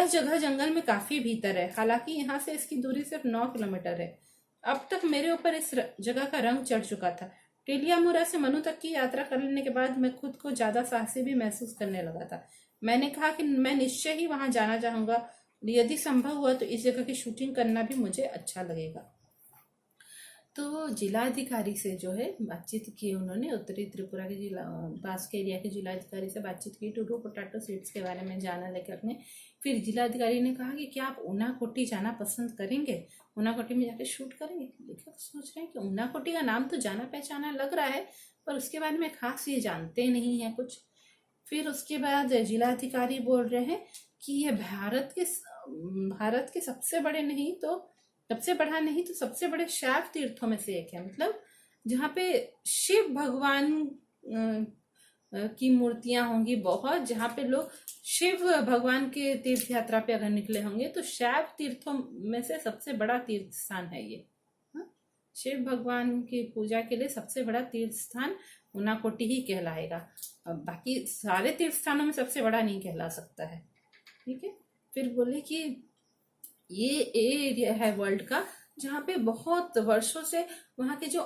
जगह जंगल में काफी भीतर है, हालांकि यहाँ से इसकी दूरी सिर्फ 9 किलोमीटर है। अब तक मेरे ऊपर इस जगह का रंग चढ़ चुका था। टेलियामुरा से मनु तक की यात्रा करने के बाद मैं खुद को ज्यादा साहसी भी महसूस करने लगा था। मैंने कहा कि मैं निश्चय ही वहां जाना चाहूंगा, यदि संभव हुआ तो इस जगह की शूटिंग करना भी मुझे अच्छा लगेगा। तो जिलाधिकारी से जो है बातचीत की उन्होंने, उत्तरी त्रिपुरा के जिला पास के एरिया के जिलाधिकारी से बातचीत की, टूरू पोटैटो सीड्स के बारे में जाना लेकर अपने। फिर जिलाधिकारी ने कहा कि क्या आप उनाकोटी जाना पसंद करेंगे, उनाकोटी में जाके शूट करेंगे? लेखक सोच रहे हैं कि उनाकोटी का नाम तो जाना पहचाना लग रहा है, पर उसके बारे में खास ये जानते नहीं है कुछ। फिर उसके बाद जिलाधिकारी बोल रहे हैं कि ये भारत के सबसे बड़े नहीं तो सबसे बड़ा नहीं तो सबसे बड़े शैव तीर्थों में से एक है। मतलब जहाँ पे शिव भगवान की मूर्तियां होंगी बहुत, जहाँ पे लोग शिव भगवान के तीर्थ यात्रा पे अगर निकले होंगे तो शैव तीर्थों में से सबसे बड़ा तीर्थ स्थान है ये। शिव भगवान की पूजा के लिए सबसे बड़ा तीर्थ स्थान उनाकोटी ही कहलाएगा। बाकी सारे तीर्थ स्थानों में सबसे बड़ा नहीं कहला सकता है। ठीक है, फिर बोले कि ये एरिया है वर्ल्ड का जहाँ पे बहुत वर्षों से वहाँ के जो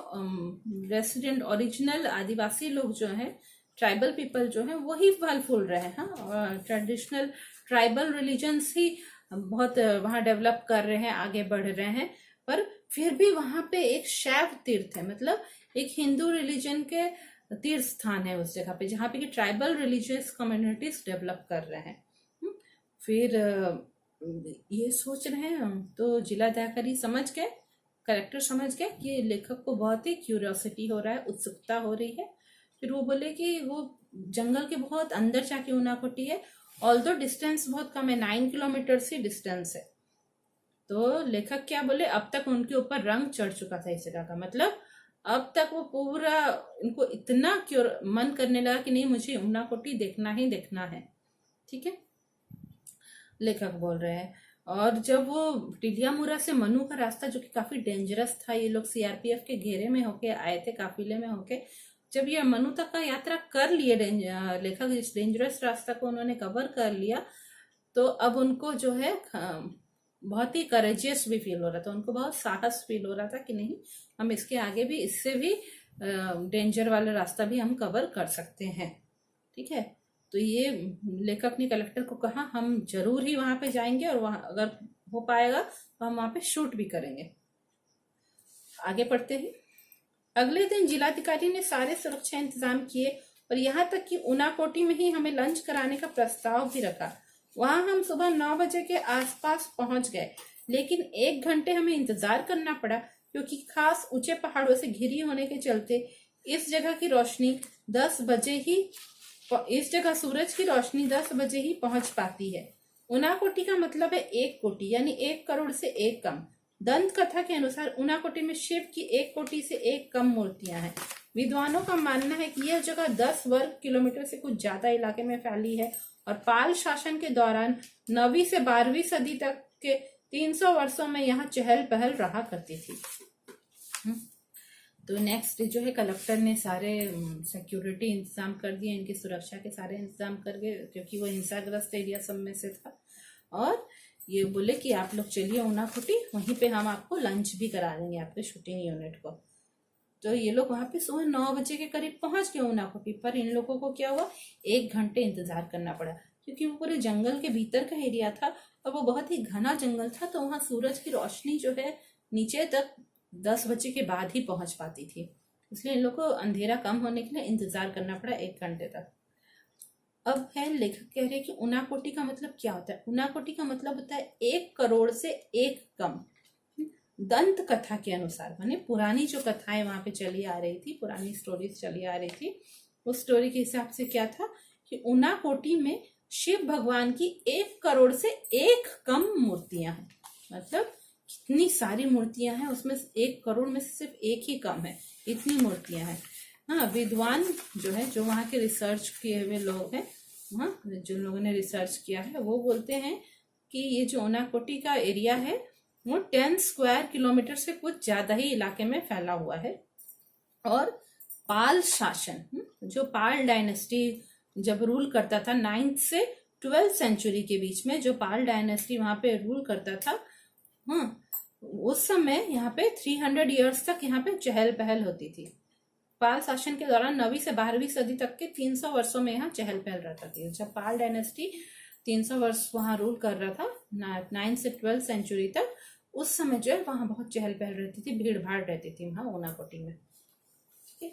रेसिडेंट ओरिजिनल आदिवासी लोग जो हैं, ट्राइबल पीपल जो हैं, वही फल फूल रहे हैं। और ट्रेडिशनल ट्राइबल रिलीजन्स ही बहुत वहाँ डेवलप कर रहे हैं, आगे बढ़ रहे हैं। पर फिर भी वहाँ पे एक शैव तीर्थ है, मतलब एक हिंदू रिलीजन के तीर्थ स्थान है उस जगह पे, जहाँ पे कि ट्राइबल रिलीजियस कम्युनिटीज डेवलप कर रहे हैं। फिर ये सोच रहे हैं हम, तो जिलाधिकारी समझ गए, कलेक्टर समझ गए कि लेखक को बहुत ही क्यूरियोसिटी हो रहा है, उत्सुकता हो रही है। फिर वो बोले कि वो जंगल के बहुत अंदर जाके उनाकोटी है ऑल्दो डिस्टेंस बहुत कम है, 9 किलोमीटर ही डिस्टेंस है। तो लेखक क्या बोले, अब तक उनके ऊपर रंग चढ़ चुका था इस जगह का, मतलब अब तक वो पूरा इनको इतना क्यों मन करने लगा कि नहीं मुझे उनाकोटी देखना ही देखना है। ठीक है, लेखक बोल रहे हैं। और जब वो टिडियामुरा से मनु का रास्ता, जो कि काफी डेंजरस था, ये लोग सीआरपीएफ के घेरे में होके आए थे, काफिले में होके, जब ये मनु तक का यात्रा कर लिए, लेखक इस डेंजरस रास्ता को उन्होंने कवर कर लिया, तो अब उनको जो है बहुत ही करेजियस भी फील हो रहा था, उनको बहुत साहस फील हो रहा था कि नहीं हम इसके आगे भी, इससे भी डेंजर वाला रास्ता भी हम कवर कर सकते हैं। ठीक है, तो ये लेखक ने कलेक्टर को कहा हम जरूर ही वहां पे जाएंगे और वहां अगर हो पाएगा तो हम वहां पे शूट भी करेंगे। आगे पढ़ते हैं। अगले दिन जिलाधिकारी ने सारे सुरक्षा इंतजाम किए और यहाँ तक कि उनाकोटी में ही हमें लंच कराने का प्रस्ताव भी रखा। वहां हम सुबह 9 बजे के आसपास पहुंच गए, लेकिन 1 घंटे हमें इंतजार करना पड़ा क्योंकि खास ऊंचे पहाड़ों से घिरी होने के चलते इस जगह सूरज की रोशनी 10 बजे ही पहुंच पाती है। उनाकोटी का मतलब है 1 कोटि, यानी 1 करोड़ से 1 कम। दंत कथा के अनुसार उनाकोटी में शिव की 1 कोटि से 1 कम मूर्तियां हैं। विद्वानों का मानना है कि यह जगह 10 वर्ग किलोमीटर से कुछ ज्यादा इलाके में फैली है और पाल शासन के दौरान 9वीं से 12वीं सदी तक के 300 वर्षों में यहाँ चहल पहल रहा करती थी। तो नेक्स्ट जो है कलेक्टर ने सारे सिक्योरिटी इंतजाम कर दिए, इनकी सुरक्षा के सारे इंतजाम कर गए क्योंकि वो हिंसाग्रस्त एरिया सब में से था। और ये बोले कि आप लोग चलिए उनाकोटी, वहीं पे हम आपको लंच भी करा देंगे आपके शूटिंग यूनिट को। तो ये लोग वहां पे सुबह 9 बजे के करीब पहुंच गए उनाकोटी, पर इन लोगों को क्या हुआ, 1 घंटे इंतजार करना पड़ा क्योंकि वो पूरे जंगल के भीतर का एरिया था और वो बहुत ही घना जंगल था, तो वहां सूरज की रोशनी जो है नीचे तक 10 बजे के बाद ही पहुंच पाती थी, इसलिए इन लोग को अंधेरा कम होने के लिए इंतजार करना पड़ा 1 घंटे तक। अब है लेखक कह रहे हैं कि उनाकोटी का मतलब क्या होता है। उनाकोटी का मतलब होता है 1 करोड़ से 1 कम। दंत कथा के अनुसार, माने पुरानी जो कथाएं वहां पे चली आ रही थी, पुरानी स्टोरीज चली आ रही थी, उस स्टोरी के हिसाब से क्या था कि उनाकोटी में शिव भगवान की 1 करोड़ से 1 कम मूर्तियां हैं। मतलब कितनी सारी मूर्तियां हैं, उसमें 1 करोड़ में से सिर्फ 1 ही कम है, इतनी मूर्तियां हैं। हाँ, विद्वान जो है, जो वहाँ के रिसर्च किए हुए लोग हैं, हाँ, जो लोगों ने रिसर्च किया है, वो बोलते हैं कि ये जो उनाकोटी का एरिया है वो 10 स्क्वायर किलोमीटर से कुछ ज्यादा ही इलाके में फैला हुआ है। और पाल शासन, जो पाल डायनेस्टी जब रूल करता था 9th से 12th सेंचुरी के बीच में, जो पाल डायनेस्टी वहां पे रूल करता था, हाँ, उस समय यहाँ पे 300 ईयर्स तक यहाँ पे चहल पहल होती थी। पाल शासन के दौरान 9वीं से 12वीं सदी तक के 300 वर्षों में यहाँ चहल पहल रहता थी। जब पाल डायनेस्टी 300 वर्ष वहां रूल कर रहा था 9th से 12th सेंचुरी तक, उस समय जो है वहां बहुत चहल पहल रहती थी, भीड़ भाड़ रहती थी वहां उनाकोटी में। ठीक है,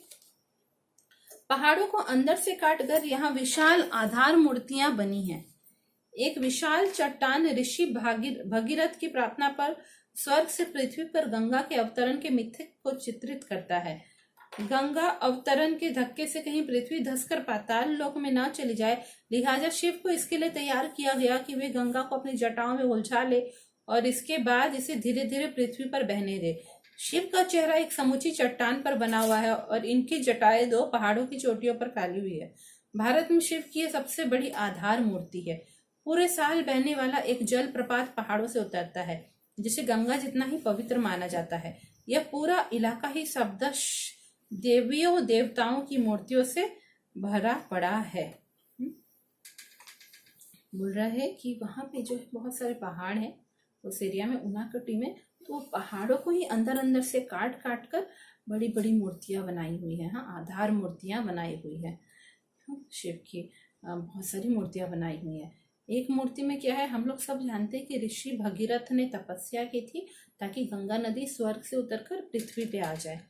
पहाड़ों को अंदर से काटकर यहाँ विशाल आधार मूर्तियां बनी हैं। एक विशाल चट्टान ऋषि भगीरथ की प्रार्थना पर स्वर्ग से पृथ्वी पर गंगा के अवतरण के मिथक को चित्रित करता है। गंगा अवतरण के धक्के से कहीं पृथ्वी धंसकर पाताल लोक में न चली जाए, लिहाजा शिव को इसके लिए तैयार किया गया कि वे गंगा को अपनी जटाओं में उलझा ले और इसके बाद इसे धीरे धीरे पृथ्वी पर बहने दे। शिव का चेहरा एक समूची चट्टान पर बना हुआ है और इनकी जटाएं 2 पहाड़ों की चोटियों पर फैली हुई है। भारत में शिव की यह सबसे बड़ी आधार मूर्ति है। पूरे साल बहने वाला एक जल प्रपात पहाड़ों से उतरता है, जिसे गंगा जितना ही पवित्र माना जाता है। यह पूरा इलाका ही शब्दश देवियों देवताओं की मूर्तियों से भरा पड़ा है। बोल रहा है कि वहां पे जो है बहुत सारे पहाड़ हैं उस एरिया में, उनाकोटी में, तो पहाड़ों को ही अंदर अंदर से काट काट कर बड़ी बड़ी मूर्तियां बनाई हुई है। हाँ, आधार मूर्तियां बनाई हुई है शिव की, बहुत सारी मूर्तियां बनाई हुई है। एक मूर्ति में क्या है, हम लोग सब जानते हैं कि ऋषि भगीरथ ने तपस्या की थी ताकि गंगा नदी स्वर्ग से उतरकर पृथ्वी पे आ जाए।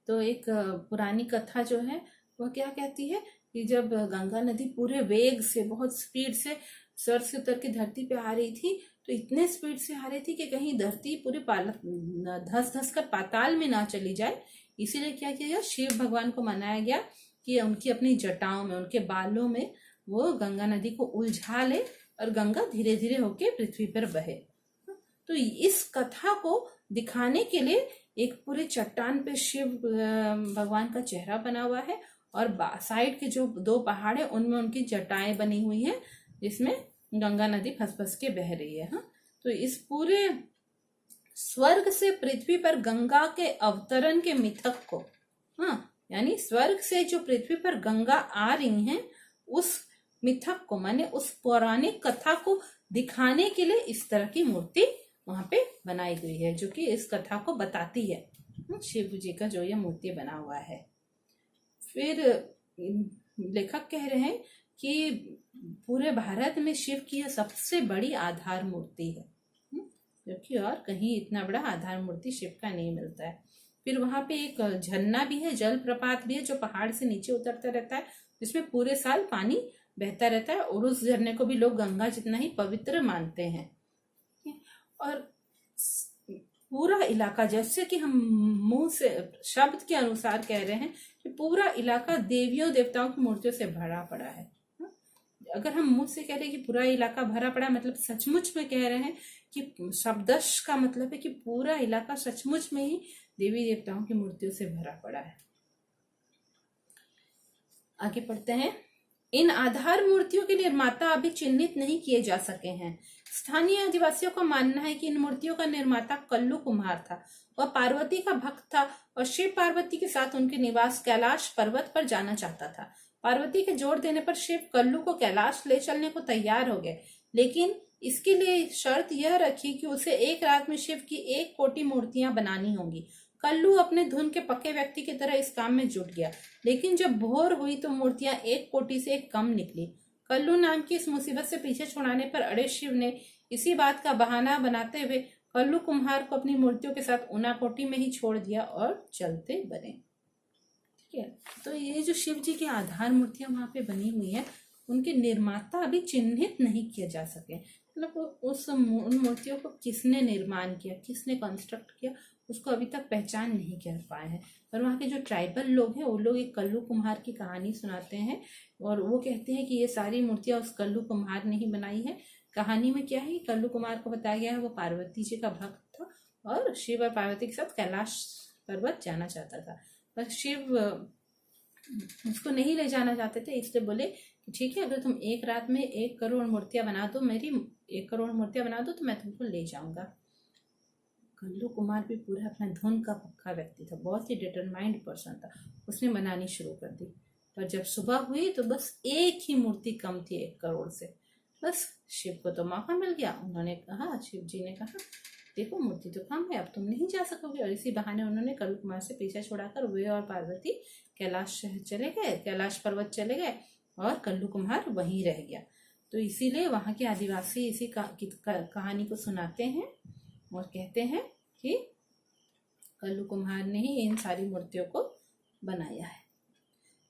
तो एक पुरानी कथा जो है वह क्या कहती है कि जब गंगा नदी पूरे वेग से, बहुत स्पीड से स्वर्ग से उतर के धरती पे आ रही थी, तो इतने स्पीड से आ रही थी कि कहीं धरती पूरे धस धस कर पाताल में ना चली जाए। इसीलिए क्या किया गया, शिव भगवान को मनाया गया कि उनकी अपनी जटाओं में, उनके बालों में वो गंगा नदी को उलझा ले और गंगा धीरे धीरे होके पृथ्वी पर बहे। तो इस कथा को दिखाने के लिए एक पूरे चट्टान पे शिव भगवान का चेहरा बना हुआ है और साइड के जो दो पहाड़ है उनमें उनकी जटाएं बनी हुई हैं जिसमें गंगा नदी फंस फंस के बह रही है। हाँ, तो इस पूरे स्वर्ग से पृथ्वी पर गंगा के अवतरण के मिथक को, हाँ, यानी स्वर्ग से जो पृथ्वी पर गंगा आ रही हैं उस मिथक को, माने उस पौराणिक कथा को दिखाने के लिए इस तरह की मूर्ति वहां पे बनाई गई है जो कि इस कथा को बताती है। शिव जी का जो ये मूर्ति बना हुआ है। फिर लेखक कह रहे हैं कि पूरे भारत में शिव की यह सबसे बड़ी आधार मूर्ति है, जबकि और कहीं इतना बड़ा आधार मूर्ति शिव का नहीं मिलता है। फिर वहां पे एक झरना भी है, जल प्रपात भी है जो पहाड़ से नीचे उतरता रहता है, जिसमें पूरे साल पानी बहता रहता है और उस झरने को भी लोग गंगा जितना ही पवित्र मानते हैं। और पूरा इलाका, जैसे कि हम मुंह से शब्द के अनुसार कह रहे हैं कि पूरा इलाका देवियों देवताओं की मूर्तियों से भरा पड़ा है। अगर हम मुंह से कह रहे हैं कि पूरा इलाका भरा पड़ा, मतलब सचमुच में कह रहे हैं कि शब्दश का मतलब है कि पूरा इलाका सचमुच में ही देवी देवताओं की मूर्तियों से भरा पड़ा है। आगे पढ़ते हैं। इन आधार मूर्तियों के निर्माता अभी चिन्हित नहीं किए जा सके हैं। स्थानीय आदिवासियों का मानना है कि इन मूर्तियों का निर्माता कल्लू कुम्हार था। वह पार्वती का भक्त था और शिव पार्वती के साथ उनके निवास कैलाश पर्वत पर जाना चाहता था। पार्वती के जोर देने पर शिव कल्लू को कैलाश ले चलने को तैयार हो गए, लेकिन इसके लिए शर्त यह रखी कि उसे एक रात में शिव की 1 कोटि मूर्तियां बनानी होंगी। कल्लू अपने धुन के पक्के व्यक्ति की तरह इस काम में जुट गया, लेकिन जब भोर हुई तो मूर्तियां 1 कोटि से कम निकली। कल्लू नाम की इस मुसीबत से पीछे छुड़ाने पर अड़े शिव ने इसी बात का बहाना बनाते हुए कल्लू कुम्हार को अपनी मूर्तियों के साथ ऊनाकोटी में ही छोड़ दिया और चलते बने। ठीक है, तो ये जो शिव जी की आधार मूर्तियां वहां पे बनी हुई है, उनके निर्माता अभी चिन्हित नहीं किए जा सके। मतलब उन मूर्तियों को किसने निर्माण किया, किसने कंस्ट्रक्ट किया, उसको अभी तक पहचान नहीं कर पाए हैं। पर वहाँ के जो ट्राइबल लोग हैं वो लोग एक कल्लू कुम्हार की कहानी सुनाते हैं और वो कहते हैं कि ये सारी मूर्तियां उस कल्लू कुम्हार ने ही बनाई है। कहानी में क्या है, कल्लू कुमार को बताया गया है वो पार्वती जी का भक्त था और शिव और पार्वती के साथ कैलाश पर्वत जाना चाहता था, पर शिव उसको नहीं ले जाना चाहते थे। इसलिए बोले कि ठीक है, अगर तुम एक रात में 1 करोड़ मूर्तियां बना दो, मेरी 1 करोड़ मूर्तियां बना दो तो मैं तुमको ले जाऊंगा। कल्लू कुमार भी पूरा अपना धुन का पक्का व्यक्ति था, बहुत ही डिटरमाइंड पर्सन था। उसने बनानी शुरू कर दी, पर जब सुबह हुई तो बस एक ही मूर्ति कम थी 1 करोड़ से। बस शिव को तो मौका मिल गया। उन्होंने कहा, शिव जी ने कहा, देखो मूर्ति तो कम है, अब तुम नहीं जा सकोगे। और इसी बहाने उन्होंने कल्लू कुमार से पीछा छुड़ाकर वे और पार्वती कैलाश चले गए, कैलाश पर्वत चले गए और कल्लू कुम्हार वहीं रह गया। तो इसीलिए वहां के आदिवासी इसी कहानी को सुनाते हैं और कहते हैं कि कल्लू कुम्हार ने ही इन सारी मूर्तियों को बनाया है।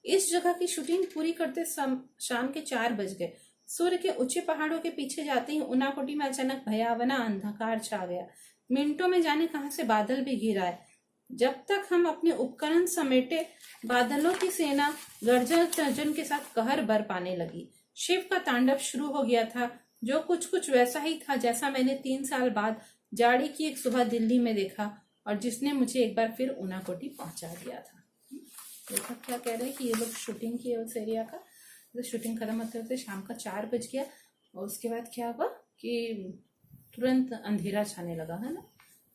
इस जगह की शूटिंग पूरी करते शाम के 4 बज गए। सूर्य के ऊंचे पहाड़ों के पीछे जाते ही ऊनाकोटी में अचानक भयावना अंधकार छा गया। मिनटों में जाने कहां से बादल भी घिर आए। जब तक हम अपने उपकरण समेटे, बादलों की सेना गर्जन के साथ कहर बर पाने लगी। शिव का तांडव शुरू हो गया था, जो कुछ वैसा ही था जैसा मैंने 3 साल बाद जाड़ी की एक सुबह दिल्ली में देखा और जिसने मुझे एक बार फिर ऊनाकोटी पहुंचा दिया था। लेखक क्या कह रहे हैं कि ये लोग शूटिंग किए उस एरिया का, तो शूटिंग खत्म होते होते शाम का 4 बज गया और उसके बाद क्या हुआ कि तुरंत अंधेरा छाने लगा, है ना।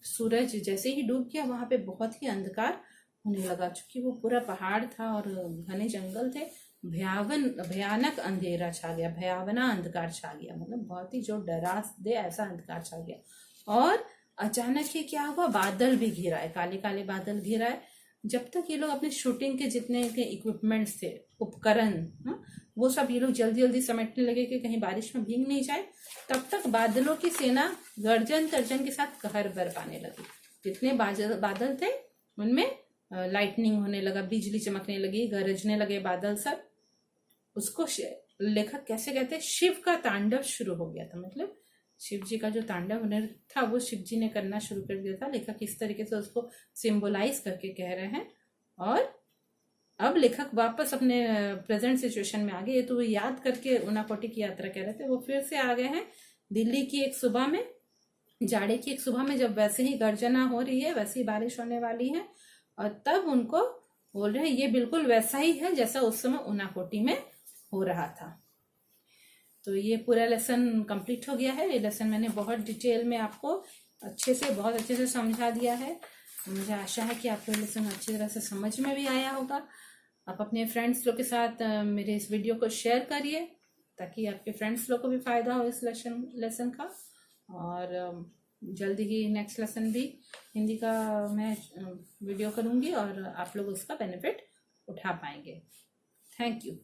सूरज जैसे ही डूब गया वहां पे बहुत ही अंधकार होने लगा, चूंकि वो पूरा पहाड़ था और घने जंगल थे। भयानक अंधेरा छा गया, भयावना अंधकार छा गया, मतलब बहुत ही जो डरा दे ऐसा अंधकार छा गया। और अचानक ही क्या हुआ, बादल भी घिर आए, काले काले बादल घिर आए। जब तक ये लोग अपने शूटिंग के जितने के इक्विपमेंट्स थे, उपकरण, वो सब ये लोग जल्दी जल्दी समेटने लगे कि कहीं बारिश में भीग नहीं जाए, तब तक बादलों की सेना गर्जन तर्जन के साथ कहर बर पाने लगी। जितने बादल थे उनमें लाइटनिंग होने लगा, बिजली चमकने लगी, गरजने लगे बादल सब। उसको लेखक कैसे कहते हैं, शिव का तांडव शुरू हो गया था। मतलब शिव जी का जो तांडव था वो शिव जी ने करना शुरू कर दिया था। लेखक इस तरीके से उसको सिंबलाइज करके कह रहे हैं। और अब लेखक वापस अपने प्रेजेंट सिचुएशन में आ गए। ये तो वो याद करके उनाकोटी की यात्रा कह रहे थे, वो फिर से आ गए हैं दिल्ली की एक सुबह में, जाड़े की एक सुबह में, जब वैसे ही गर्जना हो रही है, वैसे ही बारिश होने वाली है, और तब उनको बोल रहे हैं ये बिल्कुल वैसा ही है जैसा उस समय उनाकोटी में हो रहा था। तो ये पूरा लेसन कंप्लीट हो गया है। ये लेसन मैंने बहुत डिटेल में आपको बहुत अच्छे से समझा दिया है। मुझे आशा है कि आपको लेसन अच्छी तरह से समझ में भी आया होगा। आप अपने फ्रेंड्स लोग के साथ मेरे इस वीडियो को शेयर करिए, ताकि आपके फ्रेंड्स लोग को भी फायदा हो इस लेसन का। और जल्दी ही नेक्स्ट लेसन भी हिंदी का मैं वीडियो करूंगी और आप लोग उसका बेनिफिट उठा पाएंगे। Thank you.